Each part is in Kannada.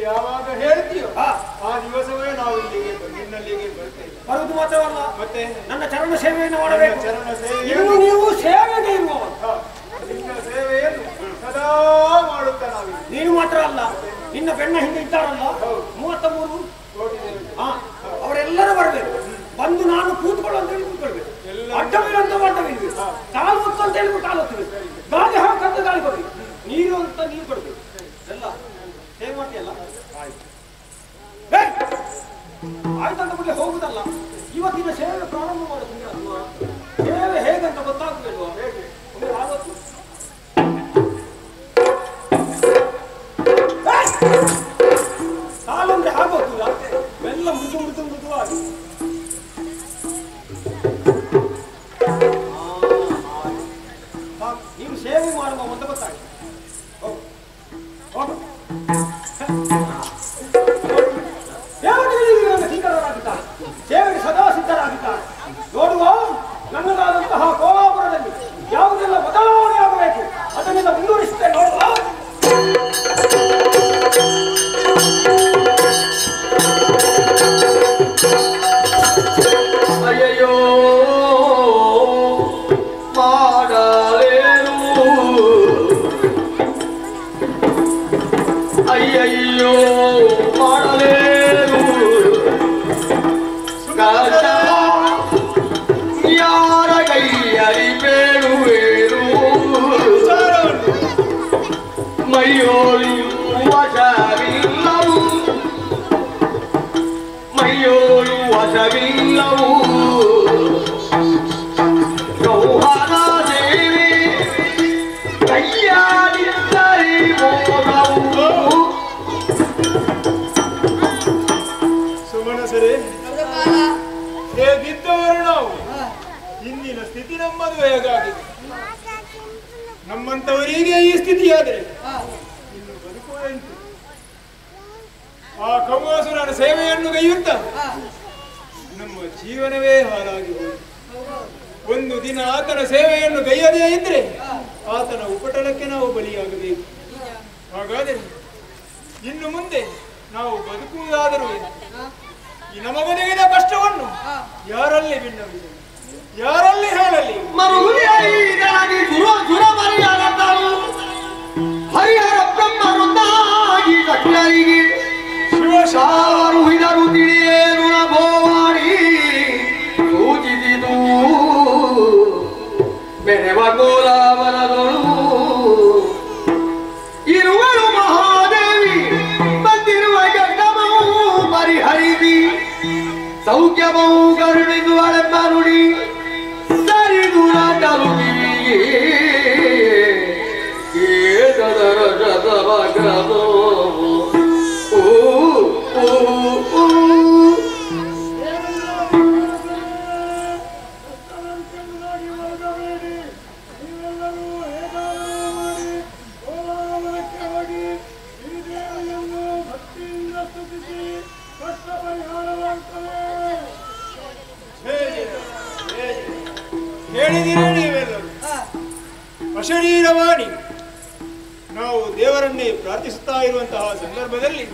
ಯಾವಾಗ ಹೇಳ್ತೀಯೋ ಆ ದಿವಸವೇ ನಾವು ಇಲ್ಲಿಗೆ ನಿನ್ನಲ್ಲಿಗೆ ಬರ್ತೇವೆ. ಬರುವುದು ಮಾತ್ರವಲ್ಲ, ಮತ್ತೆ ನನ್ನ ಚರಣ ಸೇವೆಯನ್ನು ಮಾಡಬೇಕು. ಚರಣ ಸೇವೆ ನೀವು ಸೇವೆಗೆ ಇರುವವ. ನಿನ್ನ ಸೇವೆಯನ್ನು ಸದಾ ಮಾಡುತ್ತಾ ನಾವು. ನೀನು ಮಾತ್ರ ಅಲ್ಲ, ನಿನ್ನ ಬೆನ್ನ ಹಿಂದೆ ಇದ್ದಾರಲ್ಲ 33 ಕೋಟಿ ದೇವತೆ, ಅವರೆಲ್ಲರೂ ಬರಬೇಕು. ಬಂದು ನಾನು ಕೂತ್ಕೊಳ್ಳು ಅಂತ ಹೇಳಿ ಕೂತ್ಕೊಳ್ಬೇಕು. ಅಡ್ಡವಿಲ್ಲಂತ ಅಡ್ಡವಿಲ್ಬೇಕು. ಕಾಲು ಹೊತ್ತು ಅಂತ ಹೇಳಿದ್ರು ಕಾಲು ಹೊತ್ತಬೇಕು. ಗಾಳಿ ಹಾಕಂತ ಗಾಳಿ ಕೊಡ್ಬೇಕು. ನೀರು ಅಂತ ನೀರು ಕೊಡ್ಬೇಕು. ಎಲ್ಲ ಸೇವೆ ಮಾಡ್ತೀಯಲ್ಲ, ಆಯ್ತಂತ ಬಗ್ಗೆ ಹೋಗುದಲ್ಲ. ಇವತ್ತಿನ ಸೇವೆ ಪ್ರಾರಂಭ ಮಾಡುತ್ತಿಲ್ಲ. ಸೇವೆ ಹೇಗಂತ ಗೊತ್ತಾಗಬೇಕಲ್ವಾ? ಹೇಗೆ ಆವತ್ತು ಕಾಲಂದ್ರೆ ಆಗೋದಿಲ್ಲ. ಎಲ್ಲ ಮೃದು ಮೃದು ಮೃದುವಾಗಿ ನೀವು ಸೇವೆ ಮಾಡುವ ಅಂತ ಗೊತ್ತಾಗಿದೆ. ಸಿದ್ಧರಾಗಿದ್ದಾರೆ, ಸೇವೆಗೆ ಸದಾ ಸಿದ್ಧರಾಗಿದ್ದಾರೆ. ನೋಡುವ, ನನ್ನದಾದಂತಹ ಕೋಲಾಪುರದಲ್ಲಿ ಯಾವುದೆಲ್ಲ ಬದಲಾವಣೆ ಆಗಬೇಕು ಅದನ್ನೆಲ್ಲ ಮುಂದುವರಿಸುತ್ತೆ. ನೋಡುವ, ಅಯ್ಯಯ್ಯೋ ಮಾಡಲೇನು, ಅಯ್ಯಯ್ಯೋ ಮಾಡಲೇನು, ಯಾರ ಕೈಯರಿ ಬೇಡುವೇನು, ಮೈಯೋಳು ವಶವಿಲ್ಲವು, ಮೈಯೋಳು ವಶವಿಲ್ಲವು, ಗೌಹರ ದೇವಿ ಕೈಯಾಡಿದ್ದರಿ ಮೋದವು. ಸುಮನಸರೇ, ಹೇಗಿದ್ದವರು ನಾವು, ಇಂದಿನ ಸ್ಥಿತಿ ನಮ್ಮದು ಹೇಗಾಗಿದೆ. ನಮ್ಮಂತವರಿಗೆ ಈ ಸ್ಥಿತಿಯಾದರೆ ಇನ್ನು ಬದುಕುವುದಂತೆ. ಆ ಕಮೋಸುರನ ಸೇವೆಯನ್ನು ಗೈಯುತ್ತ ನಮ್ಮ ಜೀವನವೇ ಹಾಳಾಗಿ ಹೋಯಿತು. ಒಂದು ದಿನ ಆತನ ಸೇವೆಯನ್ನು ಗೈಯದೇ ಇದ್ರೆ ಆತನ ಉಪಟಳಕ್ಕೆ ನಾವು ಬಲಿಯಾಗಬೇಕು. ಹಾಗಾದರೆ ಇನ್ನು ಮುಂದೆ ನಾವು ಬದುಕುವುದಾದರೂ ಈ ನಮಗೊದಗಿದ ಕಷ್ಟವನ್ನು ಯಾರಲ್ಲಿ ಭಿನ್ನವಿದೆ, ಯಾರಲ್ಲಿ ಹೇಳಲಿ? ಹರಿಹರ ಬ್ರಹ್ಮರೊಂದಾಗಿ ಕಟ್ಲರಿಗೆ ಶಿವಶಾರು ಹಿದರು ತಿಳಿಯೇನು ನಭೋವಾಣಿ ಸೂಚಿಸಿದು ಬೆರೆವ ಗೋಲಾವರದೊಳು ಇರುವರು ಮಹಾದೇವಿ ಬಂದಿರುವ ಗಡ್ಡಮವು ಪರಿಹರಿಸಿ ಸೌಖ್ಯಮವು ಕರುಣಿಸುವಳೆಂಬ ನುಡಿ ಸರಿದುರ ತಲುಪಿಗೆ ಏತದರ ಶತವಗ್ರದೋ ಹೇಳಿದಿರೇ ನೀವೆಲ್ಲರೂ ಅಶರೀರವಾಣಿ. ನಾವು ದೇವರನ್ನೇ ಪ್ರಾರ್ಥಿಸುತ್ತಾ ಇರುವಂತಹ ಸಂದರ್ಭದಲ್ಲಿ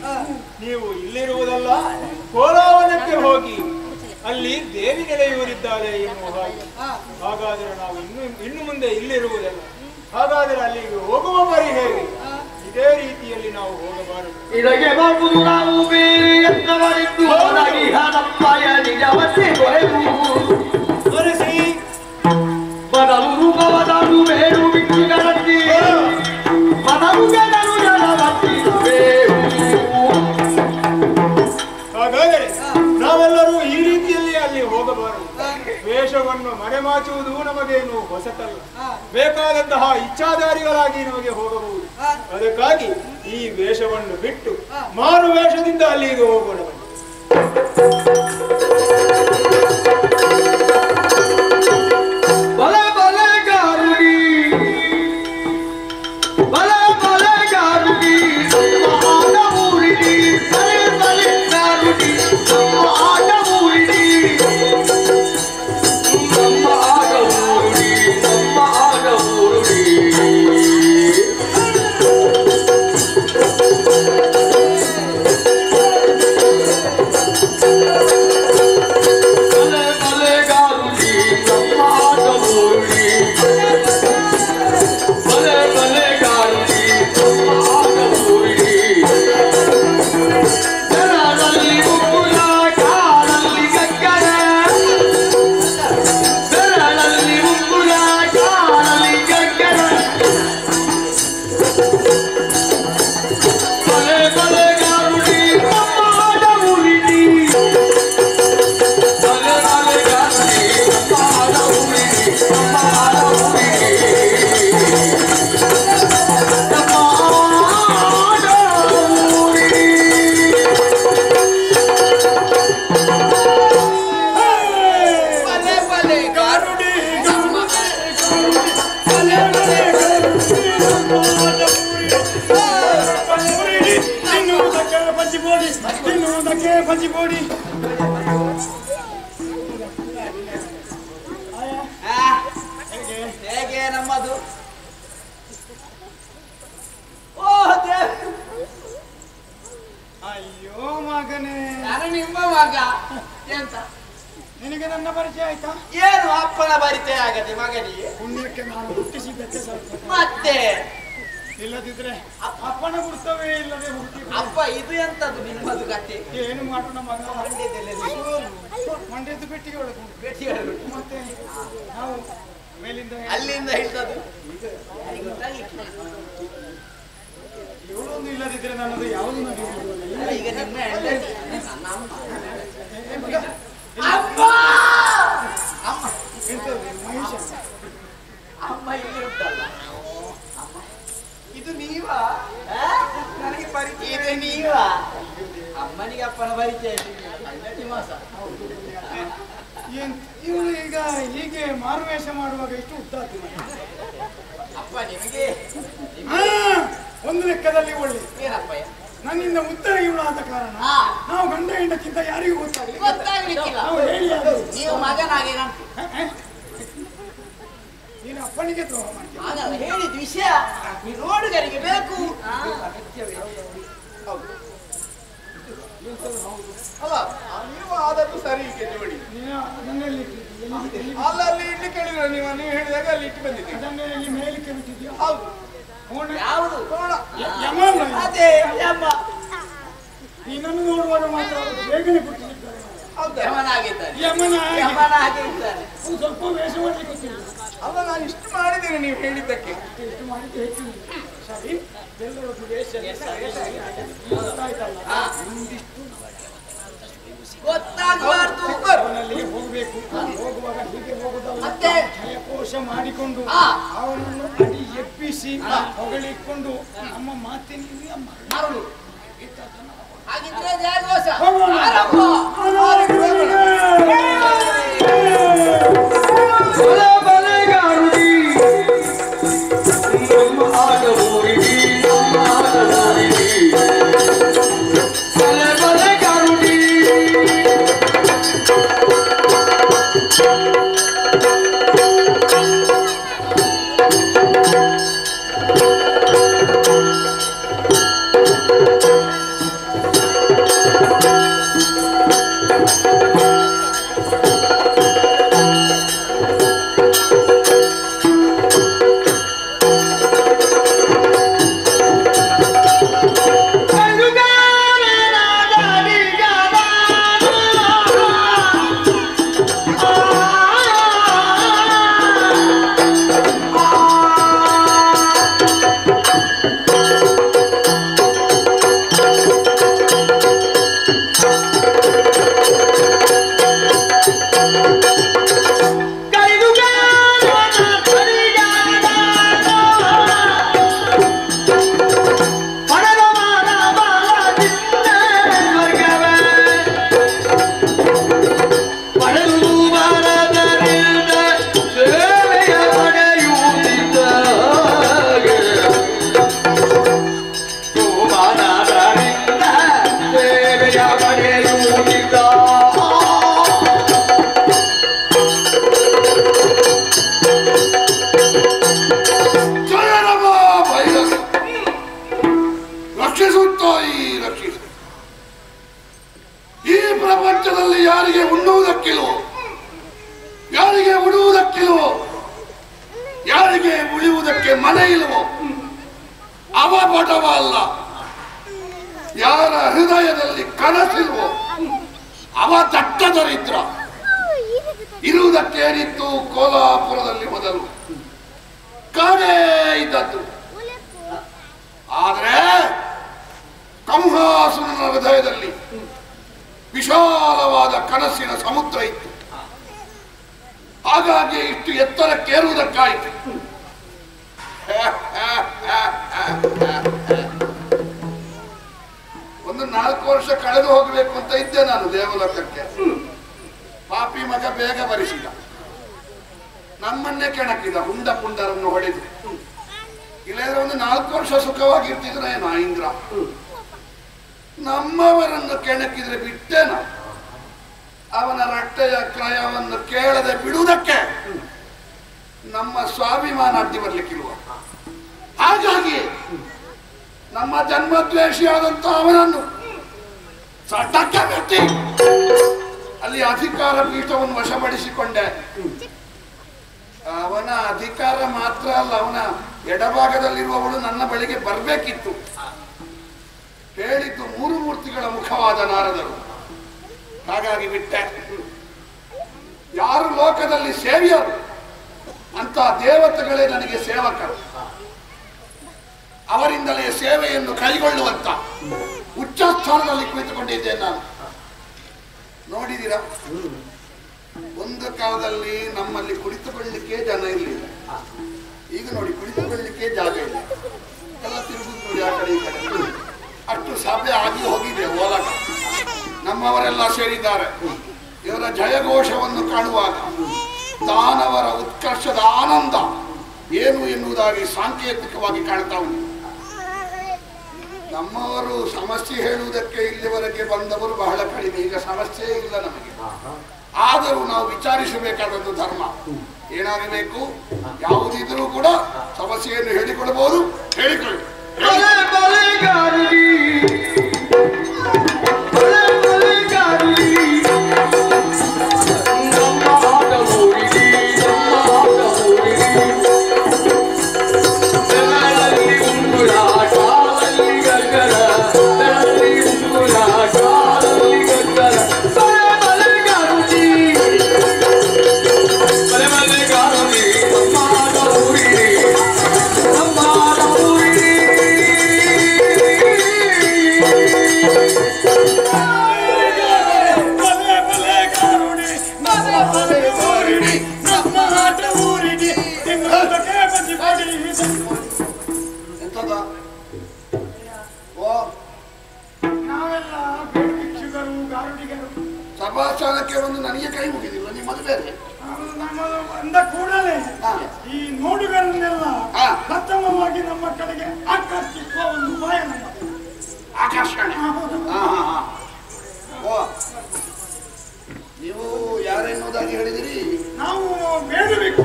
ನೀವು ಇಲ್ಲಿರುವುದಲ್ಲ, ಕೋಲಾವನಕ್ಕೆ ಹೋಗಿ ಅಲ್ಲಿ ದೇವಿ ನೆಲೆಯೂರಿದ್ದಾರೆ ಎನ್ನುವ ಹಾಗೆ. ಹಾಗಾದರೆ ನಾವು ಇನ್ನು ಮುಂದೆ ಇಲ್ಲಿರುವುದಲ್ಲ. ಹಾಗಾದರೆ ಅಲ್ಲಿಗೆ ಹೋಗುವ ಪರಿ ಹೇಗೆ? ಇದೇ ರೀತಿಯಲ್ಲಿ ನಾವು ಹೋಗಬಾರದು. ಇದಕ್ಕೆ ಬಾಬುದು ನಾವು ಬೇರೆ ಎತ್ತವರಿದ್ದು ಹೋದಾಗಿ ಹಣಪ್ಪಯ ನಿಜವತ್ತೆ ಕೊರೆದು ತೋರಿಸಿ ಬದಲು ರೂಪವದನು ಬೇರು ಬಿಟ್ಟು ಗಣತಿ ಬದಲು ಗಣನು ಜನವತ್ತಿರುವೆವು. ಹಾಗಾದರೆ ನಾವೆಲ್ಲರೂ ಈ ರೀತಿಯಲ್ಲಿ ಅಲ್ಲಿ ಹೋಗಬಾರದು. ವೇಷವನ್ನು ಮರೆಮಾಚುವುದು ನಮಗೇನು ಹೊಸತಲ್ಲ. ಬೇಕಾದಂತಹ ಇಚ್ಛಾಧಾರಿಗಳಾಗಿ ನಮಗೆ ಹೋಗಬಹುದು. ಅದಕ್ಕಾಗಿ ಈ ವೇಷವನ್ನು ಬಿಟ್ಟು ಮಾರು ವೇಷದಿಂದ ಅಲ್ಲಿಗೆ ಹೋಗೋಣ. ಬಲ ಬಲ ಗಾರುಡಿ ಬಲ ಬಲ ಗಾರುಡಿ ಆಟ ಊರಿಡಿ ಬಲೆ ಬಲೆ ಗಾರುಡಿ ಆಟ ಊರಿಡಿ ನಮ್ಮ ಆಟ ಊರುಡಿ ನಮ್ಮ ಆಟ ಊರುಡಿ ಬಜ್ಜಿ ಬೋಡಿ ತಿನ್ನುವುದಕ್ಕೆ ಬಜ್ಜಿ ಬೋಡಿ. ಹೇಗೆ ನಮ್ಮದು? ಓ ದೇವ, ಅಯ್ಯೋ ಮಗನೇ, ನಾನು ನಿಮ್ಮ ಮಗ. ಎಂತ ನಿನಗೆ ನನ್ನ ಪರಿಚಯ ಆಯ್ತಾ? ಏನು ಅಪ್ಪನ ಪರಿಚಯ ಆಗದೆ ಮಗನಿಗೆ? ಪುಣ್ಯಕ್ಕೆ ನಾನು ಹುಟ್ಟಿಸಿದ್ದಕ್ಕೆ ಸ್ವಲ್ಪ. ಮತ್ತೆ ಇಲ್ಲದಿದ್ರೆ ಅಪ್ಪನ ಗುರುತವೇ ಇಲ್ಲದೆ ಹುಟ್ಟಿ. ಅಪ್ಪ ಇದು ಎಂತದ್ದು ನಿಮ್ಮದು ಕತೆ? ಏನು ಮಾಡೋಣ ಮಗ, ಮಂಡ್ಯದ ಪೆಟ್ಟಿಗೆ ಒಳಗೆ ಮತ್ತೆ ನಾವು ಮೇಲಿಂದ ಅಲ್ಲಿಂದ ಹಿಡಿದದು ಇವಳೊಂದು ಇಲ್ಲದಿದ್ರೆ ನನ್ನದು ಯಾವುದು ನಡೆಯುವುದಿಲ್ಲ. ಈಗ ನಿಮ್ಮ ಅಮ್ಮ ಅಮ್ಮ ಎಂತದ್ದು ಮಹೇಶ? ಅಮ್ಮ ಇಲ್ಲಿ ಉಂಟಲ್ಲ. ಇದು ನೀವಾ? ನನಗೆ ಪರಿಚಯ. ಇದು ನೀವಾ? ಅಮ್ಮನಿಗೆ ಅಪ್ಪನ ಪರಿಚಯ. ಇವಳು ಈಗ ಹೀಗೆ ಮಾರುವೇಷ ಮಾಡುವಾಗ ಎಷ್ಟು ಉದ್ದಾತು. ಅಪ್ಪ ನಿಮಗೆ ಒಂದು ಲೆಕ್ಕದಲ್ಲಿ ಒಳ್ಳೆ. ಏನಪ್ಪ? ನನ್ನಿಂದ ಉತ್ತರ ಇವಳು ಆದ ಕಾರಣ ನಾವು ಗಂಡ ಹೆಂಡಕ್ಕಿಂತ ಯಾರಿಗೂ ಗೊತ್ತಾಗ್ಲಿಕ್ಕಿಲ್ಲ. ನಾವು ಹೇಳಿ ನೀವು ಮಗನಾಗೆ ನೀನು ಅಪ್ಪನಿಗೆ ದ್ರೋಹ ಮಾಡ್ತೀಯ. ಆಗಲ್ಲ, ಹೇಳಿದ ವಿಷಯ ನೀವು ನೋಡುಗರಿಗೆ ಬೇಕು. ಅಲ್ಲ ನೀವು ಆದದ್ದು ಸರಿ. ಈಗ ನೋಡಿ, ನೀನು ಅದನ್ನೆಲ್ಲಿ ಅಲ್ಲ ಅಲ್ಲಿ ಇಟ್ಟು ಕೇಳಿದ್ರೆ ನೀವು ಹೇಳಿದಾಗ ಅಲ್ಲಿ ಇಟ್ಟು ಬಂದಿದ್ದೀವಿ. ಅದನ್ನೇ ಇಲ್ಲಿ ಮೇಲಿಕ್ಕೆ ಬಿಟ್ಟಿದ್ಯಾ? ಹೌದು. ಯಾವುದು? ಅದೇ ಯಮ್ಮ. ನೀನನ್ನು ನೋಡುವಾಗ ಮಾತ್ರ ಬೇಗನೆ ಕೊಟ್ಟಿದ್ದಾರೆ. ಯಮನಾಗಿದ್ದಾನೆ. ಯಮನಾಗೆ ಇದ್ದಾರೆ. ಸ್ವಲ್ಪ ವೇಷ ಮಾಡಲಿಕ್ಕೆ ಗೊತ್ತಿಲ್ಲ. ಅಲ್ಲ ನಾನು ಇಷ್ಟು ಮಾಡಿದ್ದೇನೆ ನೀವು ಹೇಳಿದ್ದಕ್ಕೆ. ಇಷ್ಟು ಮಾಡಿದ್ದು ಹೆಚ್ಚು. ಸರಿ, ಎಲ್ಲರದ್ದು ವೇಷ ಗೊತ್ತಾಯ್ತಲ್ಲ. ಒಂದಿಷ್ಟು ಗೊತ್ತಾಗಬಾರ್ದು. ಅವನಲ್ಲಿ ಹೋಗಬೇಕು. ಹೋಗುವಾಗ ಹೀಗೆ ಹೋಗುದಲ್ಲ, ಮತ್ತೆ ಜಯಕೋಶ ಮಾಡಿಕೊಂಡು ಅವನನ್ನು ಅಡಿ ಎಬ್ಬಿಸಿ ಹೊಗಳಿಕೊಂಡು ನಮ್ಮ ಮಾತಿನಲ್ಲಿ ಮರಳು. ಹಾಗಿದ್ರೆ ಜಯಘೋಷ ಹೋಗೋಣ. ಆರಂಭ. ನಮ್ಮವರನ್ನು ಕೆಣಕಿದ್ರೆ ಬಿಟ್ಟೇನ ಅವನ ರಟ್ಟೆಯ ಕ್ರಯವನ್ನು ಕೇಳದೆ ಬಿಡುವುದಕ್ಕೆ ನಮ್ಮ ಸ್ವಾಭಿಮಾನ ಅಡ್ಡಿ ಬರ್ಲಿಕ್ಕಿಲ್ವ? ಹಾಗಾಗಿ ನಮ್ಮ ಜನ್ಮದ್ವೇಷಿಯಾದಂತ ಅವನನ್ನು ಸಡ್ಡಕ್ಕೆ ಬಿಟ್ಟಿ ಅಲ್ಲಿ ಅಧಿಕಾರ ಪೀಠವನ್ನು ವಶಪಡಿಸಿಕೊಂಡೆ. ಅವನ ಅಧಿಕಾರ ಮಾತ್ರ ಅಲ್ಲ, ಅವನ ಎಡಭಾಗದಲ್ಲಿರುವವಳು ನನ್ನ ಬಳಿಗೆ ಬರಬೇಕಿತ್ತು. ಹೇಳಿದ್ದು ಮೂರು ಮೂರ್ತಿಗಳ ಮುಖವಾದ ನಾರದರು. ಹಾಗಾಗಿ ಬಿಟ್ಟೆ. ಯಾರು ಲೋಕದಲ್ಲಿ ಸೇವಿಯರು ಅಂತ ದೇವತೆಗಳೇ ನನಗೆ ಸೇವಕರು. ಅವರಿಂದಲೇ ಸೇವೆಯನ್ನು ಕೈಗೊಳ್ಳುವಂತ ಉಚ್ಚ ಸ್ಥಾನದಲ್ಲಿ ಕುಳಿತುಕೊಂಡಿದ್ದೇನೆ ನಾನು. ನೋಡಿದ್ದೀರಾ, ಒಂದು ಕಾಲದಲ್ಲಿ ನಮ್ಮಲ್ಲಿ ಕುಳಿತುಕೊಳ್ಳಲಿಕ್ಕೆ ಜನ ಇರಲಿಲ್ಲ. ಈಗ ನೋಡಿ, ಕುಳಿತುಕೊಳ್ಳಲಿಕ್ಕೆ ಜಾಗ ಇಲ್ಲ. ಎಲ್ಲ ತಿರುಗುದು ನೋಡಿ ಆ ಕಡೆ ಈ ಕಡೆ. ಅಷ್ಟು ಸಭೆ ಆಗಿ ಹೋಗಿದೆ ಓಲಕ. ನಮ್ಮವರೆಲ್ಲ ಸೇರಿದ್ದಾರೆ. ಇವರ ಜಯಘೋಷವನ್ನು ಕಾಣುವಾಗ ದಾನವರ ಉತ್ಕರ್ಷದ ಆನಂದ ಏನು ಎನ್ನುವುದಾಗಿ ಸಾಂಕೇತಿಕವಾಗಿ ಕಾಣ್ತಾ ಉಂಟು. ನಮ್ಮವರು ಸಮಸ್ಯೆ ಹೇಳುವುದಕ್ಕೆ ಇಲ್ಲಿವರೆಗೆ ಬಂದವರು ಬಹಳ ಕಡಿಮೆ. ಈಗ ಸಮಸ್ಯೆ ಇಲ್ಲ ನಮಗೆ. ಆದರೂ ನಾವು ವಿಚಾರಿಸಬೇಕಾದದ್ದು ಧರ್ಮ. ಏನಾಗಬೇಕು, ಯಾವುದಿದ್ರೂ ಕೂಡ ಸಮಸ್ಯೆಯನ್ನು ಹೇಳಿಕೊಳ್ಳಬಹುದು. ಹೇಳಿಕೊಳ್ಳಿ. ಸಭಾಸ್ಥಾನಕ್ಕೆ ಒಂದು ನನಗೆ ಕೈ ಮುಗಿದಿಲ್ಲ, ನಿಮ್ಮದು ಬೇರೆ. ಅಂದ ಕೂಡಲೇ ಈ ನೋಡುಗರನ್ನೆಲ್ಲ ಪ್ರಥಮವಾಗಿ ನಮ್ಮ ಕಡೆಗೆ ಆಕರ್ಷಿಸುವ ಒಂದು ಉಪಾಯ ನಮ್ಮದು. ಆಕರ್ಷಣೆ. ಓ, ನೀವು ಯಾರೆನ್ನುವುದಾಗಿ ಹೇಳಿದಿರಿ? ನಾವು ಬೇಡಬೇಕು.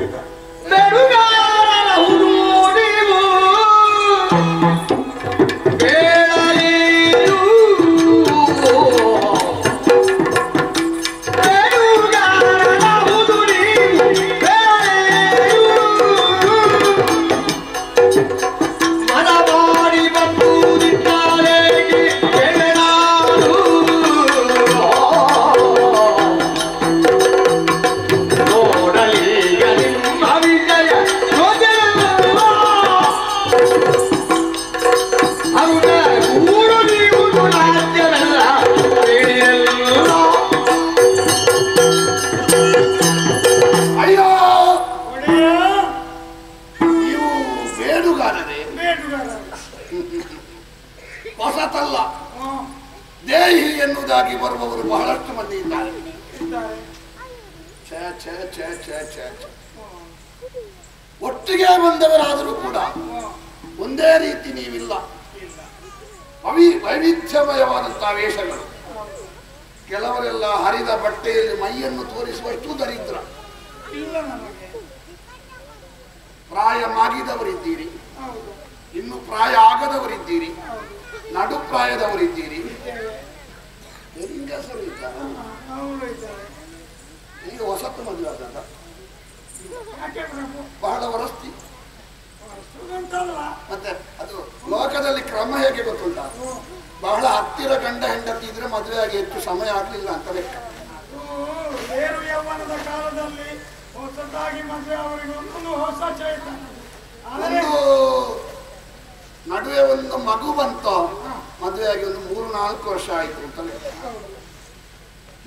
ಹೊಸತಲ್ಲ, ದೇಹಿ ಎನ್ನುವುದಾಗಿ ಬರುವವರು ಬಹಳಷ್ಟು ಮಂದಿ ಇದ್ದಾರೆ. ಒಟ್ಟಿಗೆ ಬಂದವರಾದರೂ ಕೂಡ ಒಂದೇ ರೀತಿ ನೀವಿಲ್ಲ. ವೈವಿಧ್ಯಮಯವಾದಂತಹ ವೇಷಗಳು. ಕೆಲವರೆಲ್ಲ ಹರಿದ ಬಟ್ಟೆಯಲ್ಲಿ ಮೈಯನ್ನು ತೋರಿಸುವಷ್ಟು ದರಿದ್ರ. ಪ್ರಾಯ ಮಾಗಿದವರಿದ್ದೀರಿ, ಇನ್ನು ಪ್ರಾಯ ಆಗದವರಿದ್ದೀರಿ, ನಡು ಪ್ರಾಯದವರಿದ್ದೀರಿ, ಹೆಂಗಸರು ಇದ್ದಾರೆ. ಈಗ ಹೊಸತು ಮದುವೆ ಆದ ಬಹಳ ವರಸ್ತಿ. ಮತ್ತೆ ಅದು ಲೋಕದಲ್ಲಿ ಕ್ರಮ ಹೇಗೆ ಗೊತ್ತುಂಟ? ಬಹಳ ಹತ್ತಿರ ಗಂಡ ಹೆಂಡತಿ ಇದ್ರೆ ಮದುವೆ ಆಗಿ ಹೆಚ್ಚು ಸಮಯ ಆಗ್ಲಿಲ್ಲ ಅಂತ ಲೆಕ್ಕ. ಯೌವನದ ಕಾಲದಲ್ಲಿ ಹೊಸದಾಗಿ ಮದುವೆ ಅವರಿಗೆ ಒಂದು ಹೊಸ ಚೈತನ್ಯ. ಒಂದು ನಡುವೆ ಒಂದು ಮಗು ಬಂತ, ಮದುವೆ ಆಗಿ ಒಂದು 3-4 ವರ್ಷ ಆಯ್ತು ಅಂತ ಲೆಕ್ಕ.